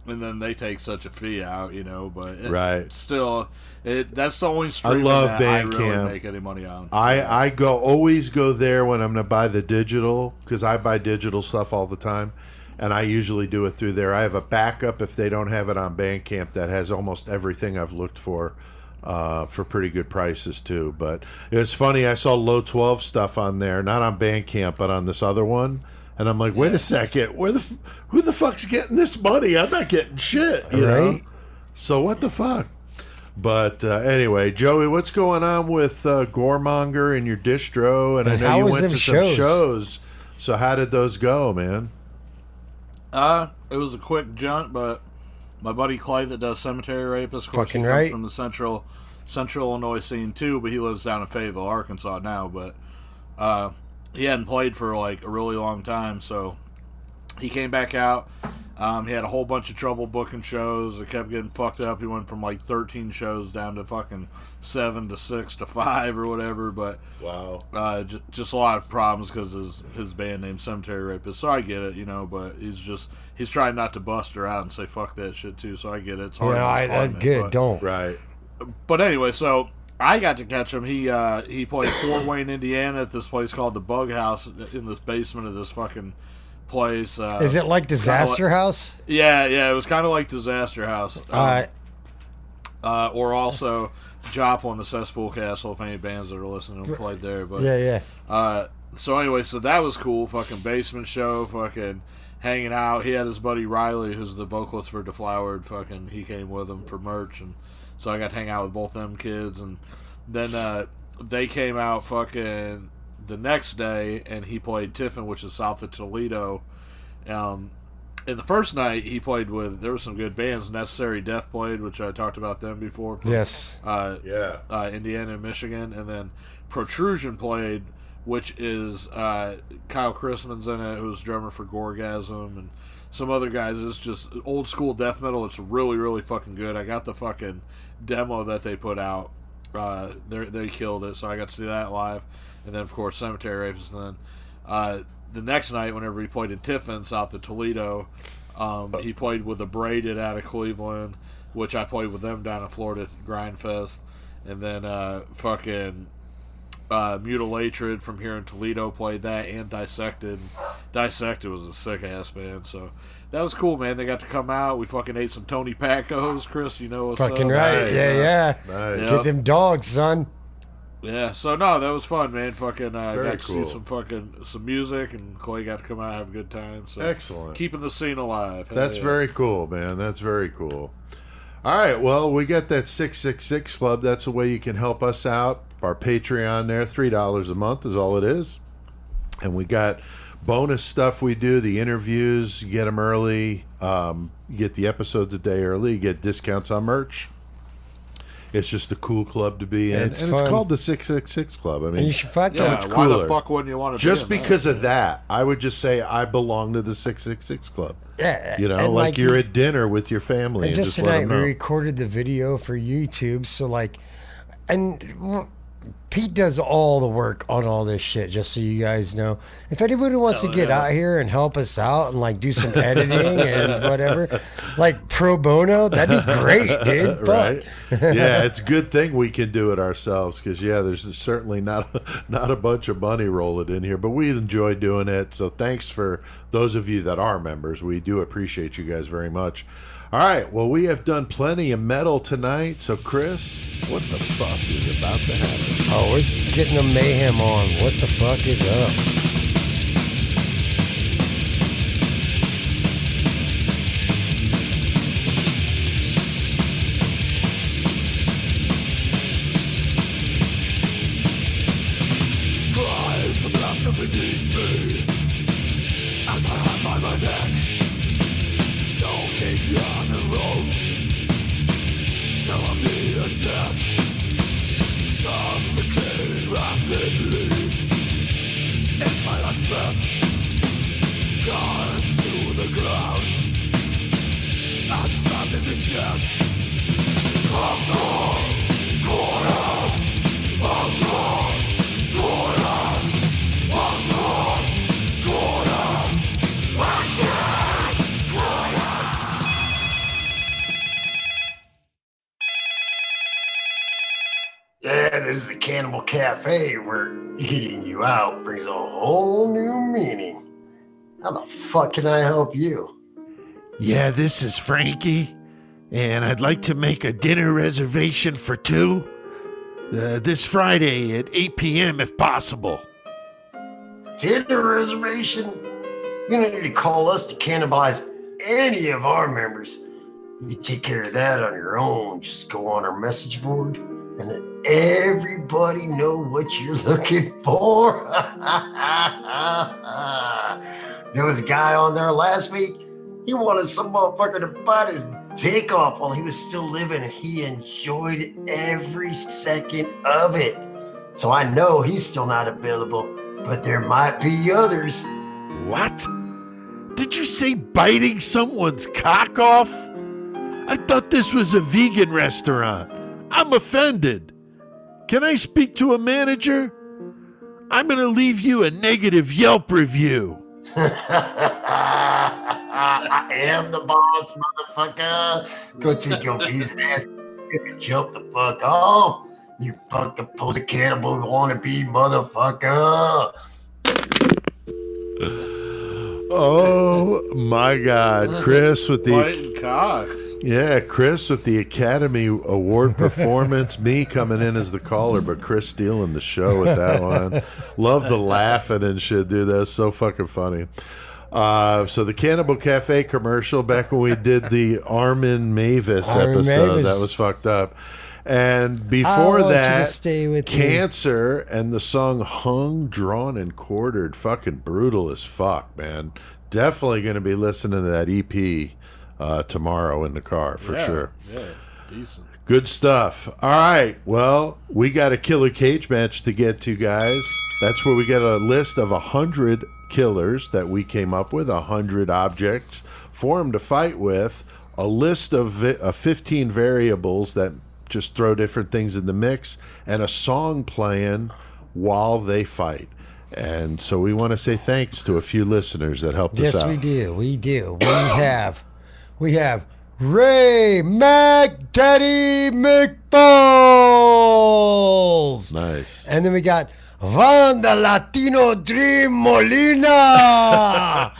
And then they take such a fee out, but Right. that's the only stream love that I Bandcamp. really make any money on. I always go there when I'm going to buy the digital, because I buy digital stuff all the time, and I usually do it through there. I have a backup if they don't have it on Bandcamp that has almost everything I've looked for pretty good prices too. But it's funny, I saw Low 12 stuff on there, not on Bandcamp, but on this other one. And I'm like, wait a second, who the fuck's getting this money? I'm not getting shit, you know? So what the fuck? But anyway, Joey, what's going on with Goremonger and your distro? And I know you went to some shows. So how did those go, man? It was a quick jaunt, but my buddy Clay that does Cemetery Rapist, of course, he comes from the Central Illinois scene too, but he lives down in Fayetteville, Arkansas now. But he hadn't played for like a really long time, so he came back out. He had a whole bunch of trouble booking shows. It kept getting fucked up. He went from like 13 shows down to fucking 7 to 6 to 5 or whatever. But wow, just a lot of problems because his band named Cemetery Rapist. So I get it, but he's trying not to bust her out and say fuck that shit too. So I get it. It's hard. That's good. Don't. Right. But anyway, so I got to catch him. He played Fort Wayne, Indiana, at this place called the Bug House in this basement of this fucking place. Is it like Disaster House? Yeah, it was kind of like Disaster House. Or also Joplin, the Cesspool Castle, if any bands that are listening played there. But so anyway, so that was cool. Fucking basement show, fucking hanging out. He had his buddy Riley, who's the vocalist for Deflowered. Fucking, he came with him for merch, and so I got to hang out with both them kids. And then they came out fucking the next day, and he played Tiffin, which is south of Toledo. In the first night, he played with, there were some good bands. Necessary Death played, which I talked about them before. From, Indiana and Michigan. And then Protrusion played, which is Kyle Chrisman's in it, who's drummer for Gorgasm, and some other guys. It's just old school death metal. It's really, really fucking good. I got the fucking demo that they put out. They killed it, so I got to see that live. And then, of course, Cemetery Rapist. And then the next night, whenever he played in Tiffin, south of Toledo, he played with the Braided out of Cleveland, which I played with them down in Florida at Grindfest. And then fucking Mutilatred from here in Toledo played that, and Dissected. Dissected was a sick-ass band, so that was cool, man. They got to come out. We fucking ate some Tony Pacos. Chris, you know what's fucking up. right. Yeah. Nice. Get them dogs, son. Yeah, so no, that was fun, man. Fucking got to cool. see some music, and Clay got to come out and have a good time. So excellent. Keeping the scene alive. That's very cool, man. That's very cool. All right, well, we got that 666 Club. That's a way you can help us out. Our Patreon there, $3 a month is all it is. And we got bonus stuff we do, the interviews, you get them early, you get the episodes a day early, you get discounts on merch. It's just a cool club to be in, It's and fun. it's called the 666 Club. I And mean, you should fucking. Yeah, much why the cooler. fuck wouldn't you want to just be in because that? of that, I would just say I belong to the 666 Club. Yeah, You know, and like you're at dinner with your family, And and just just let tonight them we know. recorded the video for YouTube, so like, and Pete does all the work on all this shit. Just so you guys know, if anybody wants to get out here and help us out and like do some editing and whatever, like pro bono, that'd be great, dude. Right? Fuck. Yeah, it's a good thing we can do it ourselves because there's certainly not a bunch of money rolling in here, but we enjoy doing it. So thanks for those of you that are members. We do appreciate you guys very much. All right, well, we have done plenty of metal tonight. So Chris, what the fuck is about to happen? Oh, it's getting a mayhem on. What the fuck is up? Cries of laughter beneath me as I hide by my neck, choking on a rope, telling me a death, suffocating rapidly. It's my last breath, gone to the ground, and stabbed in the chest. I'm torn, cornered, I'm torn. Yeah, this is the Cannibal Cafe where eating you out brings a whole new meaning. How the fuck can I help you? Yeah, this is Frankie, and I'd like to make a dinner reservation for two this Friday at 8 p.m. if possible. Dinner reservation? You don't need to call us to cannibalize any of our members. You take care of that on your own. Just go on our message board and let everybody know what you're looking for. There was a guy on there last week. He wanted some motherfucker to bite his dick off while he was still living, and he enjoyed every second of it. So I know he's still not available, but there might be others. What? Did you say biting someone's cock off? I thought this was a vegan restaurant. I'm offended. Can I speak to a manager? I'm going to leave you a negative Yelp review. I am the boss, motherfucker. Go take your bee's ass and jump the fuck off. You fucking pose a cannibal wannabe motherfucker. Oh my God, Chris with the Biting cocks. Chris with the Academy Award performance. Me coming in as the caller, but Chris stealing the show with that one. Love the laughing and shit, dude. That's so fucking funny. So the Cannibal Cafe commercial back when we did the Armin Mavis Armin episode, Mavis. that was fucked up. And I before want you to that, stay with me. Cancer and the song Hung, Drawn, and Quartered. Fucking brutal as fuck, man. Definitely going to be listening to that EP tomorrow in the car for sure. Yeah, decent. Good stuff. All right. Well, we got a killer cage match to get to, guys. That's where we get a list of 100 killers that we came up with, 100 objects for them to fight with, a list of 15 variables that just throw different things in the mix, and a song playing while they fight. And so we want to say thanks to a few listeners that helped us out. Yes, we do. We do. We have Ray McDaddy McFalls. Nice. And then we got Vanda Latino Dream Molina.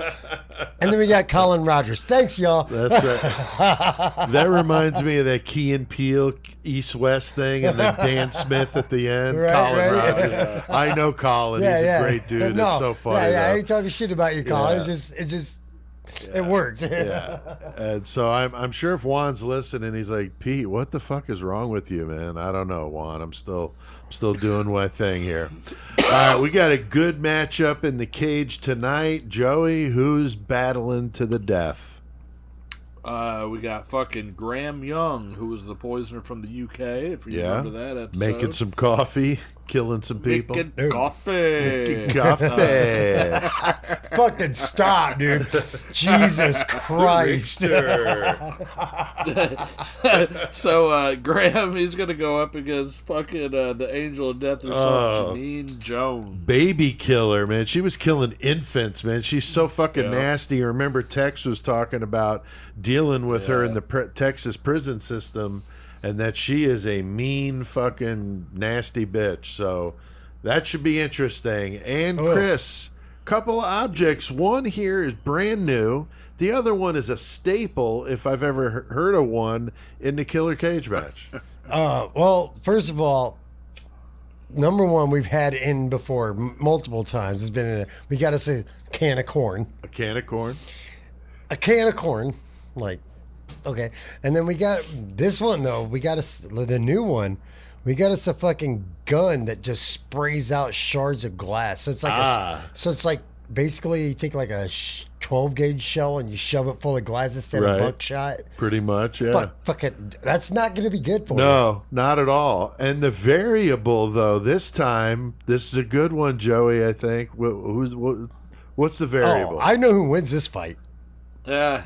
And then we got Colin Rogers. Thanks, y'all. That's right. That reminds me of that Key and Peele East West thing, and then Dan Smith at the end. Right, Colin right. Rogers. I know Colin. He's a great dude. No, It's so funny. Yeah, I though. ain't talking shit about you, Colin. Yeah. It worked. Yeah. And so I'm sure if Juan's listening, he's like, Pete, what the fuck is wrong with you, man? I don't know, Juan. I'm still doing my thing here. All right, we got a good matchup in the cage tonight. Joey, who's battling to the death? We got fucking Graham Young, who was the poisoner from the UK, if you remember that episode. Making some coffee, killing some people. Making coffee. Coffee. Fucking stop, dude. Jesus Christ. So Graham, he's gonna go up against fucking the Angel of Death herself, Janine Jones. Baby killer, man. She was killing infants, man. She's so fucking nasty. Remember, Tex was talking about dealing with her in the Texas prison system, and that she is a mean fucking nasty bitch. So that should be interesting. And Chris, couple of objects. One here is brand new. The other one is a staple, if I've ever heard of one, in the Killer Cage match. Well, first of all, number one, we've had in before multiple times. It's been in a, we got to say can of corn. A can of corn? A can of corn. Like, okay. And then we got this one, though. We got the new one. We got us a fucking gun that just sprays out shards of glass. So it's like, so it's like basically you take like a 12 gauge shell and you shove it full of glass instead of buckshot. Pretty much, yeah. But fucking, that's not going to be good for you. No, not at all. And the variable, though, this time, this is a good one, Joey, I think. What's the variable? Oh, I know who wins this fight. Yeah.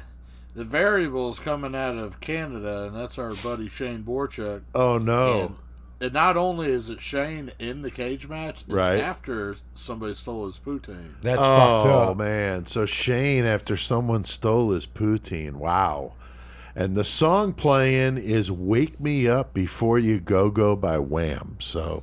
The variable's coming out of Canada, and that's our buddy Shane Borchuk. Oh, no. And not only is it Shane in the cage match, it's after somebody stole his poutine. That's fucked up. Oh, man. So Shane, after someone stole his poutine. Wow. And the song playing is Wake Me Up Before You Go Go by Wham. So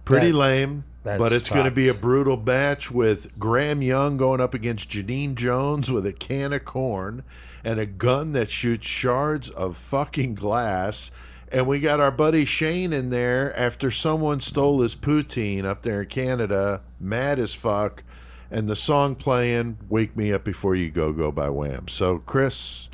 pretty lame. But it's going to be a brutal match with Graham Young going up against Janine Jones with a can of corn and a gun that shoots shards of fucking glass. And we got our buddy Shane in there after someone stole his poutine up there in Canada, mad as fuck. And the song playing, Wake Me Up Before You Go Go by Wham. So, Chris,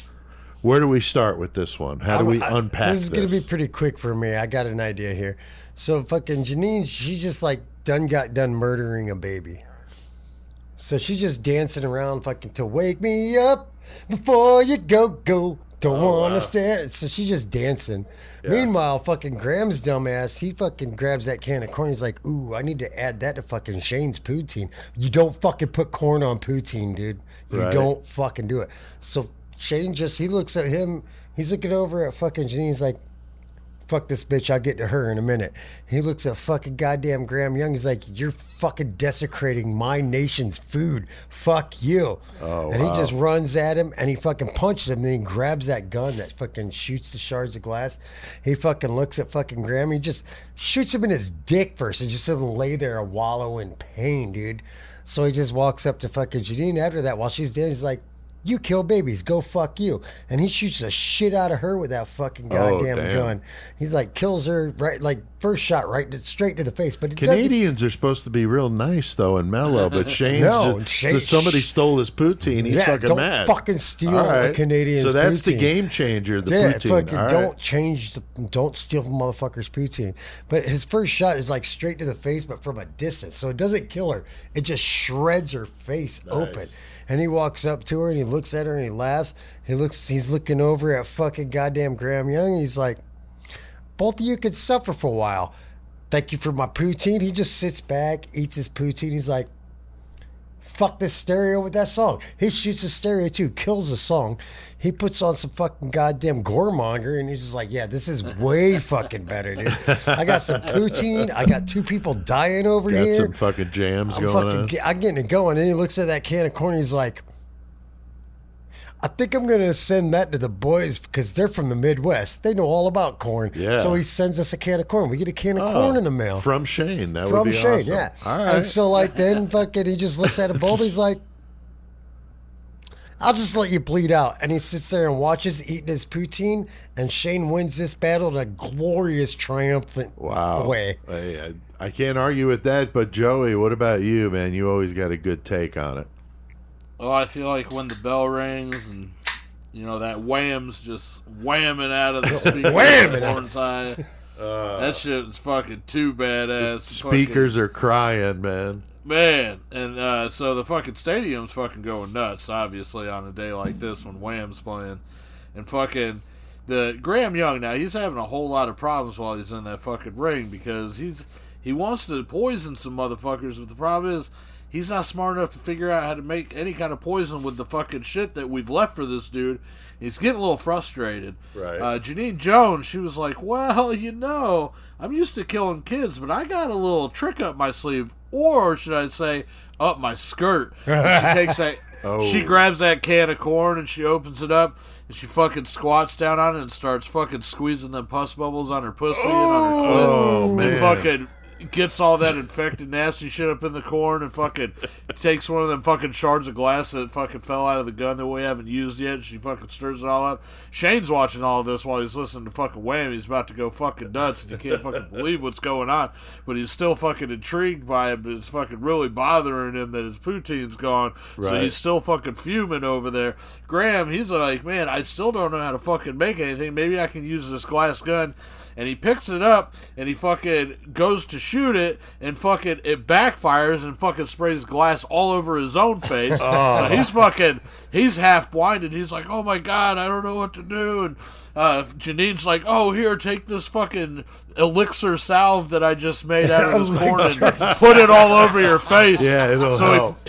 where do we start with this one? How do we unpack this? This is going to be pretty quick for me. I got an idea here. So, fucking Janine, she just like got done murdering a baby. So she's just dancing around fucking to wake me up before you go. Don't want to stand. So she's just dancing. Yeah. Meanwhile, fucking Graham's dumbass, he fucking grabs that can of corn. He's like, ooh, I need to add that to fucking Shane's poutine. You don't fucking put corn on poutine, dude. You don't fucking do it. So Shane he looks at him. He's looking over at fucking Janine. He's like, fuck this bitch, I'll get to her in a minute. He looks at fucking goddamn Graham Young. He's like, you're fucking desecrating my nation's food. Fuck you. And he just runs at him and he fucking punches him. And then he grabs that gun that fucking shoots the shards of glass. He fucking looks at fucking Graham. He just shoots him in his dick first and just let him lay there and wallow in pain, dude. So he just walks up to fucking Janine after that while she's dead. He's like, you kill babies, go fuck you. And he shoots the shit out of her with that fucking goddamn gun. He's like, kills her, right, like, first shot, right, straight to the face. But Canadians are supposed to be real nice, though, and mellow, but somebody stole his poutine, he's fucking mad. Don't fucking steal a Canadian's poutine. So that's the game changer, the poutine. Fucking don't steal from motherfucker's poutine. But his first shot is like straight to the face, but from a distance. So it doesn't kill her. It just shreds her face open. And he walks up to her and he looks at her and he laughs. He's looking over at fucking goddamn Graham Young and he's like, both of you could suffer for a while. Thank you for my poutine. He just sits back, eats his poutine. He's like, fuck this stereo with that song. He shoots the stereo too, kills the song. He puts on some fucking goddamn goremonger and he's just like, yeah, this is way fucking better, dude. I got some poutine. I got two people dying over here. Got some fucking jams going on. I'm getting it going. And he looks at that can of corn and he's like, I think I'm going to send that to the boys because they're from the Midwest. They know all about corn. Yeah. So he sends us a can of corn. We get a can of corn in the mail. From Shane. That would be awesome. Yeah. All right. And so like then fucking he just looks at them both. He's like, I'll just let you bleed out. And he sits there and watches eating his poutine, and Shane wins this battle in a glorious, triumphant way. I can't argue with that, but Joey, what about you, man? You always got a good take on it. Well, I feel like when the bell rings and, that wham's just whamming out of the speaker. Whamming! That shit is fucking too badass. Speakers are crying, man. Man, and so the fucking stadium's fucking going nuts, obviously, on a day like this when Wham's playing. And fucking the Graham Young now, he's having a whole lot of problems while he's in that fucking ring because he wants to poison some motherfuckers, but the problem is he's not smart enough to figure out how to make any kind of poison with the fucking shit that we've left for this dude. He's getting a little frustrated. Right. Janine Jones, she was like, well, I'm used to killing kids, but I got a little trick up my sleeve. Or should I say, up my skirt. And she takes that, she grabs that can of corn and she opens it up and she fucking squats down on it and starts fucking squeezing them pus bubbles on her pussy and on her clit. Oh, man. And fucking gets all that infected, nasty shit up in the corn and fucking takes one of them fucking shards of glass that fucking fell out of the gun that we haven't used yet. And she fucking stirs it all up. Shane's watching all of this while he's listening to fucking Wham. He's about to go fucking nuts and he can't fucking believe what's going on. But he's still fucking intrigued by it, but it's fucking really bothering him that his poutine's gone. Right. So he's still fucking fuming over there. Graham, he's like, man, I still don't know how to fucking make anything. Maybe I can use this glass gun. And he picks it up, and he fucking goes to shoot it, and fucking it backfires, and fucking sprays glass all over his own face. So he's half blinded. He's like, oh my God, I don't know what to do. And Janine's like, oh, here, take this fucking elixir salve that I just made out of this corn and put it all over your face. Yeah, it'll help.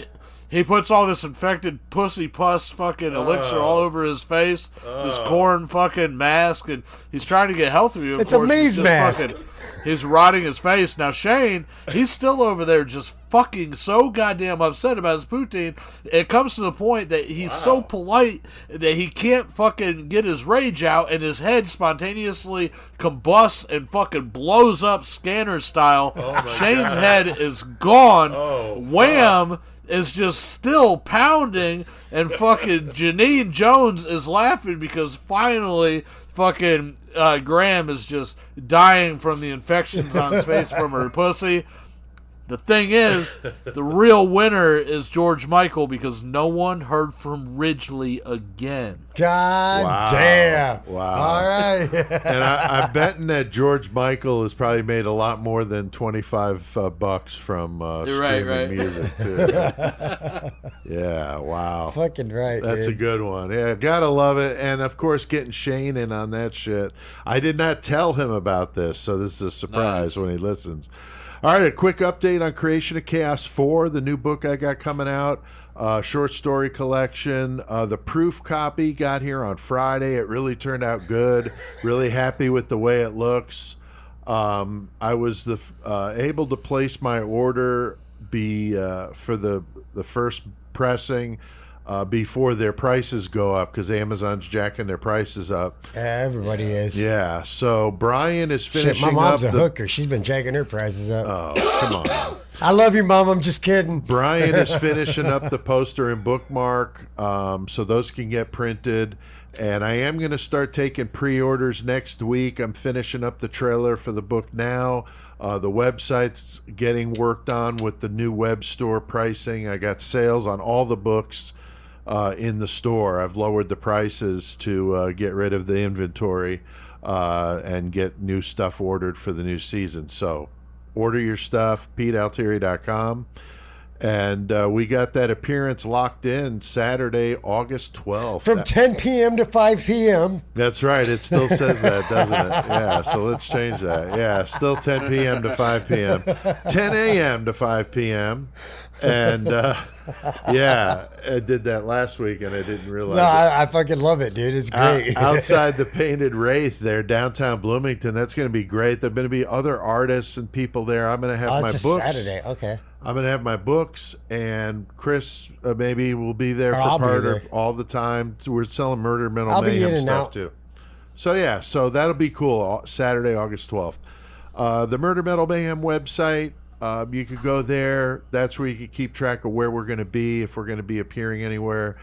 He puts all this infected pussy pus fucking elixir all over his face, this corn fucking mask, and he's trying to get healthy. Of It's course, a maze mask. He's rotting his face. Now, Shane, he's still over there just fucking so goddamn upset about his poutine. It comes to the point that he's so polite that he can't fucking get his rage out, and his head spontaneously combusts and fucking blows up scanner style. Shane's head is gone. Wham! Is just still pounding, and fucking Janine Jones is laughing because finally fucking Graham is just dying from the infections on his face from her pussy. The thing is, the real winner is George Michael because no one heard from Ridgely again. God damn. Wow. All right. And I'm betting that George Michael has probably made a lot more than $25 from streaming music, too. Yeah, wow. Fucking right, That's dude. a good one. Yeah, gotta love it. And, of course, getting Shane in on that shit. I did not tell him about this, so this is a surprise when he listens. All right, a quick update on Creation of Chaos 4, the new book I got coming out. Short story collection. The proof copy got here on Friday. It really turned out good. Really happy with the way it looks. I was able to place my order for the first pressing before their prices go up because Amazon's jacking their prices up. Everybody is. Yeah, so Brian is finishing Shit, my mom's up a hooker. She's been jacking her prices up. Oh, come on. I love you, Mom. I'm just kidding. Brian is finishing up the poster and bookmark, so those can get printed. And I am going to start taking pre-orders next week. I'm finishing up the trailer for the book now. The website's getting worked on with the new web store pricing. I got sales on all the books in the store. I've lowered the prices to get rid of the inventory and get new stuff ordered for the new season. So order your stuff, PeteAltieri.com. And we got that appearance locked in Saturday, August 12th. From 10 p.m. to 5 p.m. That's right. It still says that, doesn't it? Yeah, so let's change that. Yeah, still 10 p.m. to 5 p.m. 10 a.m. to 5 p.m. And, yeah, I did that last week, and I didn't realize No, I fucking love it, dude. It's great. outside the Painted Wraith there, downtown Bloomington. That's going to be great. There are going to be other artists and people there. I'm going to have my it's books. a Saturday. Okay. I'm going to have my books, and Chris maybe will be there Or for I'll be part there. all the time. We're selling Murder Mental I'll be Mayhem in and stuff, out. too. So, yeah, so that'll be cool. Saturday, August 12th. The Murder Metal Mayhem website, you could go there. That's where you can keep track of where we're going to be, if we're going to be appearing anywhere.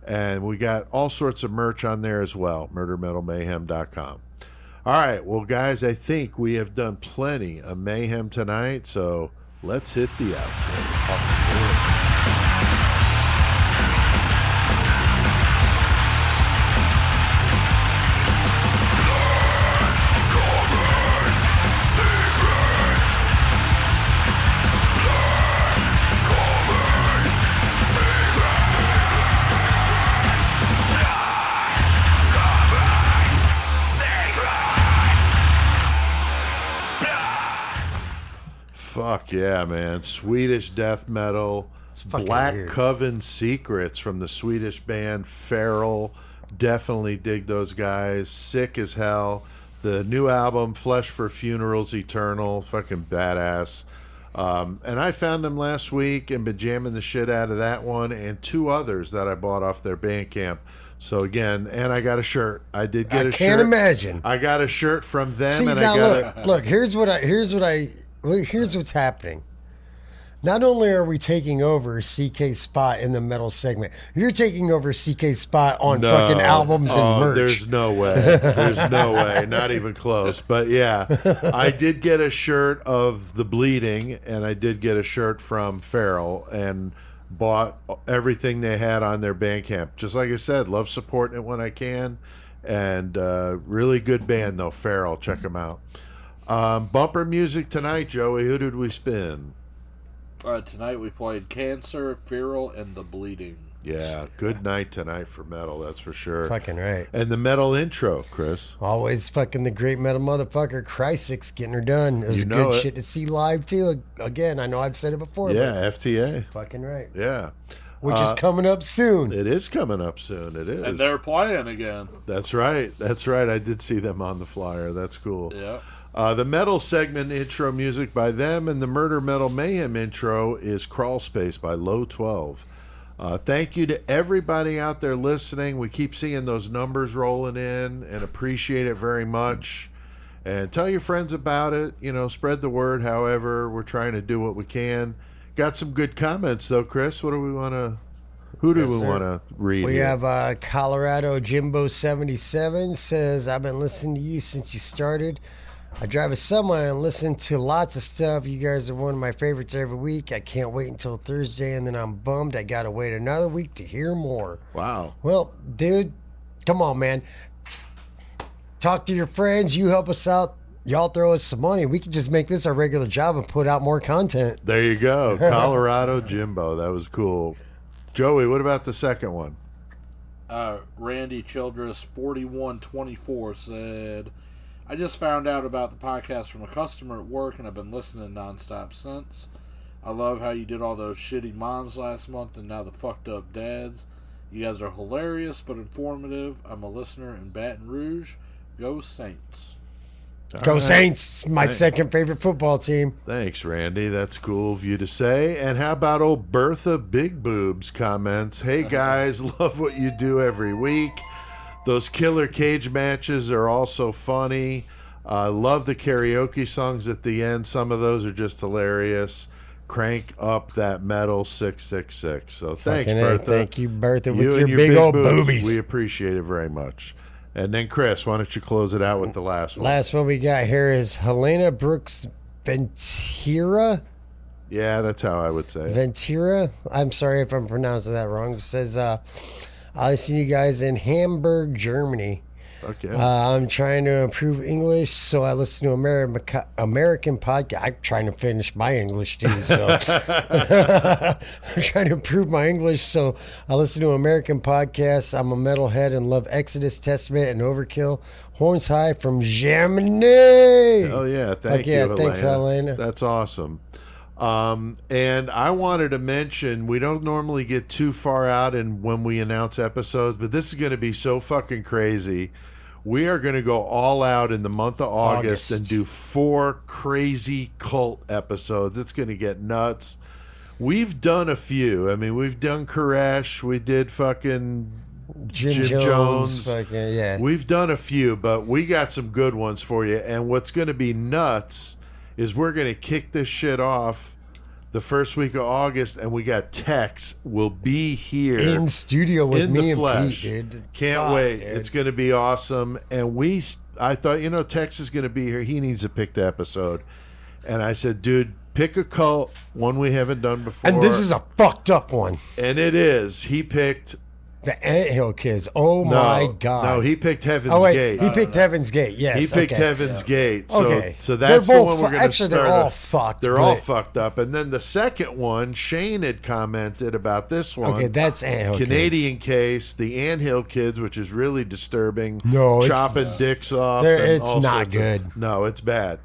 And we got all sorts of merch on there as well, murdermetalmayhem.com. All right, well, guys, I think we have done plenty of mayhem tonight, so let's hit the outro. Fuck yeah, man. Swedish death metal. fucking Black weird. Coven Secrets from the Swedish band Feral. Definitely dig those guys. Sick as hell. The new album, Flesh for Funerals Eternal. Fucking badass. And I found them last week and been jamming the shit out of that one and two others that I bought off their Bandcamp. So again, and I got a shirt. I did get a shirt. I can't imagine. I got a shirt from them. See, and now I got look. Here's what's happening. Not only are we taking over CK's spot in the metal segment, you're taking over CK's spot on fucking albums and merch. There's no way. There's no way. Not even close. But yeah, I did get a shirt of The Bleeding, and I did get a shirt from Feral, and bought everything they had on their Bandcamp. Just like I said, love supporting it when I can. And really good band, though, Feral. Check them out. Bumper music tonight, Joey. Who did we spin? Tonight we played Cancer, Feral, and The Bleeding. Yeah, good night tonight for metal, that's for sure. Fucking right. And the metal intro, Chris. Always fucking the great metal motherfucker, Chrysix, getting her done. It was You know good it. shit to see live, too. Again, I know I've said it before. Yeah, FTA. But fucking right. Yeah. Which is coming up soon. It is coming up soon. It is. And they're playing again. That's right. That's right. I did see them on the flyer. That's cool. Yeah. The metal segment intro music by them, and the Murder Metal Mayhem intro is Crawl Space by Low 12. Thank you to everybody out there listening. We keep seeing those numbers rolling in and appreciate it very much. And tell your friends about it. You know, spread the word. However, we're trying to do what we can. Got some good comments though, Chris. What do we want to? Who do we want to read? We here? have Colorado Jimbo 77 says, I've been listening to you since you started. I drive a semi and listen to lots of stuff. You guys are one of my favorites every week. I can't wait until Thursday, and then I'm bummed I gotta wait another week to hear more. Wow. Well, dude, come on, man. Talk to your friends. You help us out. Y'all throw us some money. We can just make this our regular job and put out more content. There you go. Colorado Jimbo. That was cool. Joey, what about the second one? Randy Childress 4124 said, I just found out about the podcast from a customer at work, and I've been listening nonstop since. I love how you did all those shitty moms last month and now the fucked up dads. You guys are hilarious but informative. I'm a listener in Baton Rouge. Go Saints. Go Saints. My second favorite football team. Thanks, Randy. That's cool of you to say. And how about old Bertha Big Boobs comments? Hey, guys, love what you do every week. Those killer cage matches are also funny. Love the karaoke songs at the end. Some of those are just hilarious. Crank up that metal 666. So thanks, Fucking Bertha. Thank you, Bertha, You with and your big old boobs. boobies. We appreciate it very much. And then, Chris, why don't you close it out with the last one? Last one we got here is Helena Brooks Ventura. Yeah, that's how I would say it. Ventura. I'm sorry if I'm pronouncing that wrong. It says, I listen to you guys in Hamburg, Germany. Okay. I'm trying to improve English, so I listen to American podcast. I'm trying to finish my English too, so I'm trying to improve my English, so I listen to American podcasts. I'm a metalhead and love Exodus, Testament, and Overkill. Horns high from Germany. Oh yeah, Fuck you, yeah, Helena. thanks, Helena. That's awesome. And I wanted to mention, we don't normally get too far out in when we announce episodes, but this is going to be so fucking crazy. We are going to go all out in the month of August and do 4 crazy cult episodes. It's going to get nuts. We've done a few. I mean, we've done Koresh. We did fucking Jim Jones. Fucking, yeah. We've done a few, but we got some good ones for you. And what's going to be nuts is we're going to kick this shit off the first week of August, and we got Tex will be here in studio with in me the and flesh. Pete, dude. Can't Fuck, wait. dude. It's going to be awesome. And I thought, Tex is going to be here. He needs to pick the episode. And I said, dude, pick a cult, one we haven't done before. And this is a fucked up one. And it is. He picked The Anthill Kids. Oh my God. No, he picked Heaven's Oh wait, Gate. he picked Heaven's Gate. Yes, He picked okay. Heaven's Gate. So, Okay. so that's They're the both one we're going to actually, start. they're all fucked. They're all but- fucked up. And then the second one, Shane had commented about this one. Okay, that's Anthill Canadian case, the Anthill Kids, which is really disturbing. No, it's- chopping dicks off. They're- and it's all not sorts of- good. no, it's bad.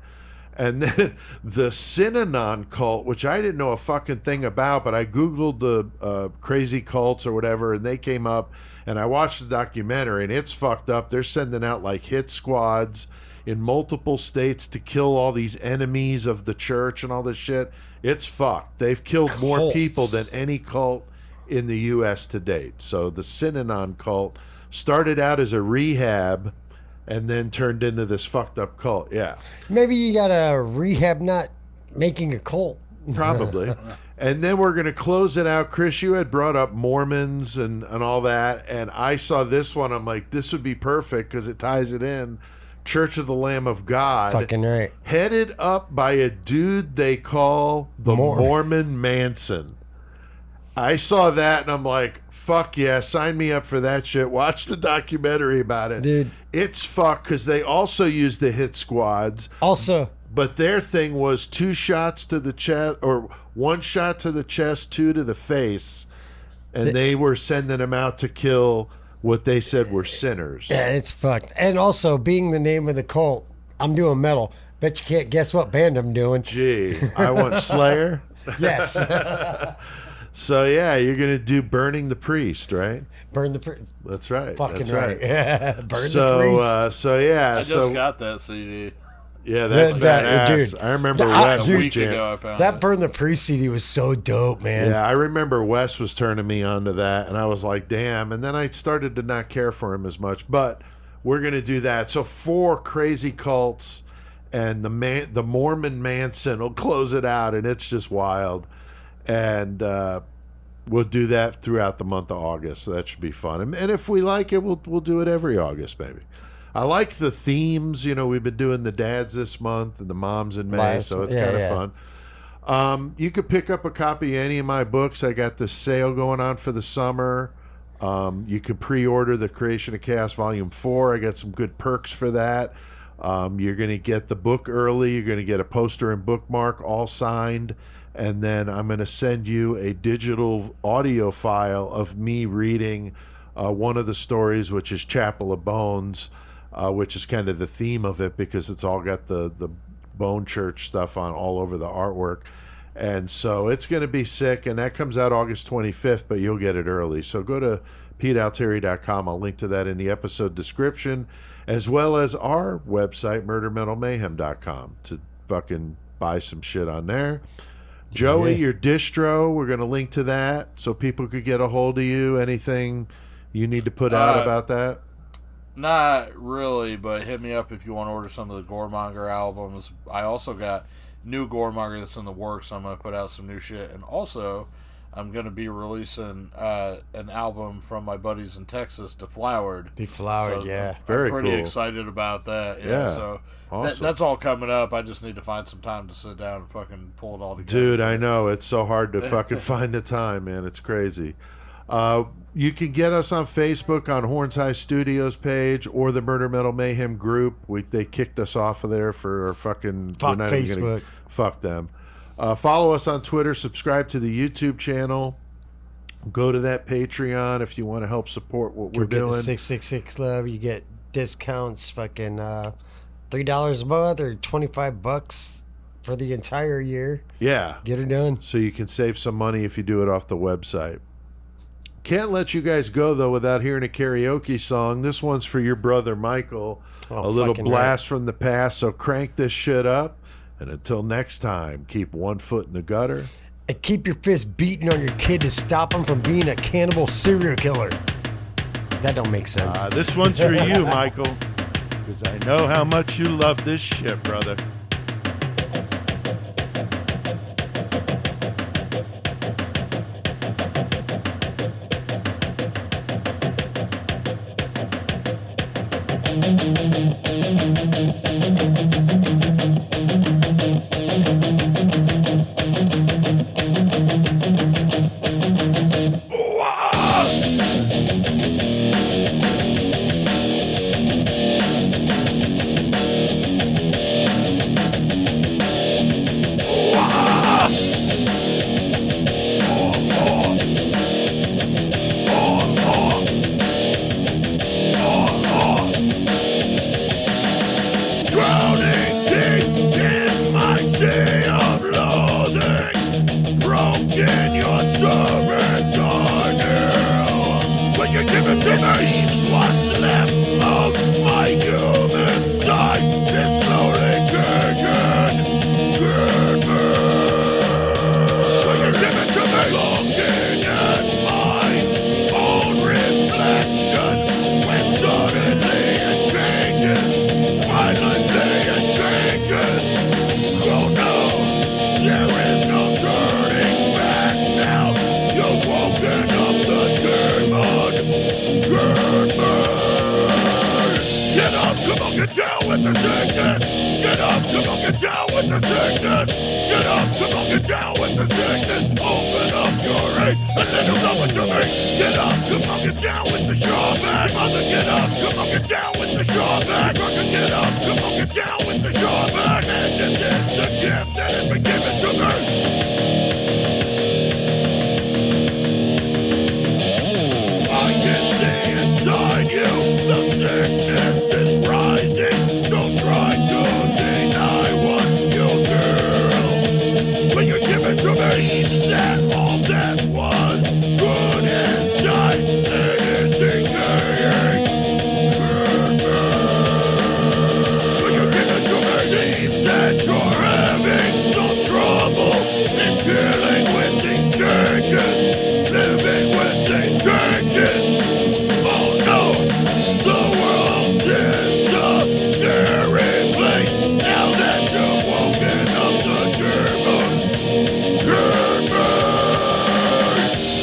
And then the Synanon cult, which I didn't know a fucking thing about, but I Googled the crazy cults or whatever, and they came up, and I watched the documentary, and it's fucked up. They're sending out like hit squads in multiple states to kill all these enemies of the church and all this shit. It's fucked. They've killed more Cults. people than any cult in the U.S. to date. So the Synanon cult started out as a rehab and then turned into this fucked up cult. Yeah, Maybe you got to rehab not making a cult. probably. And then we're going to close it out. Chris, you had brought up Mormons and all that. And I saw this one. I'm like, this would be perfect because it ties it in. Church of the Lamb of God. Fucking right. Headed up by a dude they call the Mormon Manson. I saw that and I'm like, fuck yeah, sign me up for that shit. Watch the documentary about it. Dude. It's fucked because they also use the hit squads. Also, But their thing was 2 shots to the chest, or 1 shot to the chest, 2 to the face. And they were sending them out to kill what they said were sinners. yeah, it's fucked. And also, being the name of the cult, I'm doing metal. Bet you can't guess what band I'm doing. Gee, I want Slayer. Yes. So yeah, you're gonna do Burning the Priest, right? Burn the priest. That's right. Fucking That's right. Yeah. Burn the priest. So yeah, I just got that CD. yeah, that's That- badass. dude. I remember That- Wes A dude, was week ago I found That it. Burn the Priest CD was so dope, man. Yeah, I remember Wes was turning me on to that, and I was like, damn. And then I started to not care for him as much. But we're gonna do that. So 4 crazy cults, and the Mormon Manson will close it out, and it's just wild. And we'll do that throughout the month of August. So that should be fun. And if we like it, we'll do it every August, maybe. I like the themes. You know, we've been doing the dads this month and the moms in May, so it's kind of fun. You could pick up a copy of any of my books. I got this sale going on for the summer. You can pre-order The Creation of Chaos Volume 4. I got some good perks for that. You're going to get the book early. You're going to get a poster and bookmark all signed. And then I'm going to send you a digital audio file of me reading one of the stories, which is Chapel of Bones, which is kind of the theme of it because it's all got the Bone Church stuff on all over the artwork. And so it's going to be sick. And that comes out August 25th, but you'll get it early. So go to PeteAlteri.com. I'll link to that in the episode description, as well as our website, MurderMetalMayhem.com, to fucking buy some shit on there. Joey, your distro, we're going to link to that so people could get a hold of you. Anything you need to put out about that? Not really, but hit me up if you want to order some of the Goremonger albums. I also got new Goremonger that's in the works, so I'm going to put out some new shit. And also, I'm going to be releasing an album from my buddies in Texas, Deflowered. Deflowered, yeah. Very I'm pretty cool. excited about that. Yeah, So awesome. that's all coming up. I just need to find some time to sit down and fucking pull it all together. Dude, I know. It's so hard to fucking find the time, man. It's crazy. You can get us on Facebook on Horns High Studios page or the Murder Metal Mayhem group. They kicked us off of there for our fucking... Fuck we're not even Facebook. Fuck them. Follow us on Twitter. Subscribe to the YouTube channel. Go to that Patreon if you want to help support what we're You get doing. the 666 Club. You get discounts, fucking $3 a month or $25 for the entire year. Yeah. Get it done. So you can save some money if you do it off the website. Can't let you guys go, though, without hearing a karaoke song. This one's for your brother, Michael. Oh, A little fucking blast from the past. So crank this shit up. And until next time, keep one foot in the gutter. And keep your fist beating on your kid to stop him from being a cannibal serial killer. That don't make sense. This one's for you, Michael, because I know how much you love this shit, brother. Drowning deep in up, come on, get down with the sickness. Get up, come on, get down with the sickness. Get up, come on, get down with the sickness. Open up your hate and let them know what to me. Get up, come on, get down with the shawback. Mother, get up, come on, get down with the shawback. Fucker, get up, come on, get down with the shawback. And this is the gift that has been given to me. I can see inside you, the sickness is rising. Don't try to deny what you feel. When you give it to me, that all that was good is died and is decaying. When you give it to me, seems that you're having some trouble in dealing with these changes, living with these changes. Oh no, the world is a scary place now that you've woken up the demon.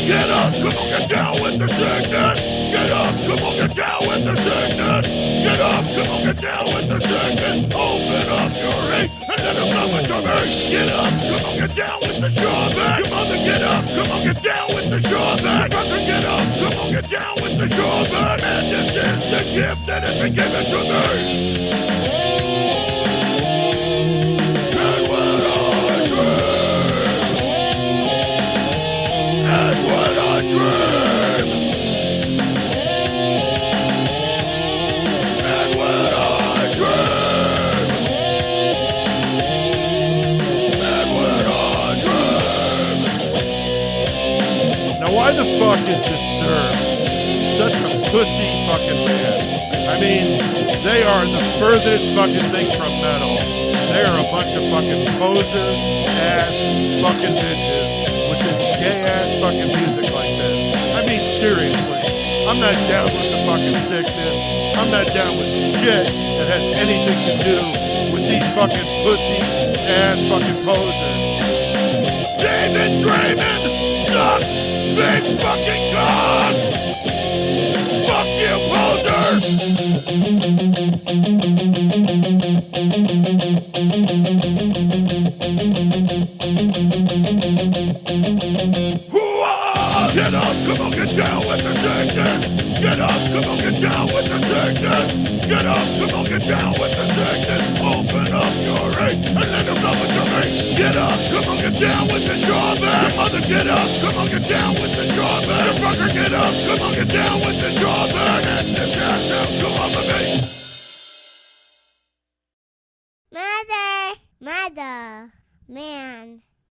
Get up, come on, get down with the sickness. Get up, come on, get down with the sickness. Get up, come on, get down with the sickness. Open up your hate and let them know what to me. Get up, come on, get down with the shawback. Your mother, get up, come on, get down with the shawback. Brother, get up, come on, get down with the shawback. And this is the gift that has been given to me. And when I dream, and when I dream, and when I dream, and when I dream. Now, why the fuck is Disturbed such a pussy fucking band? I mean, they are the furthest fucking thing from metal. They are a bunch of fucking poser ass fucking bitches with this gay ass fucking music like this. I mean, seriously, I'm not down with the fucking sickness. I'm not down with shit that has anything to do with these fucking pussy ass fucking posers. David Draymond sucks big fucking cock. Fuck you, poser. Hoo-ah! Get up, come on, get down with the sickness. Get up, come on, get down with the sickness. Get up, come on, get down with the sickness. Open up your hate and let them know what you mean. Get up, come on, get down with the shawback. Your mother, get up, come on, get down with the shawback. Your brother, get up, come on, get down with the shawback. And this ass out, come on with me. Mother, man.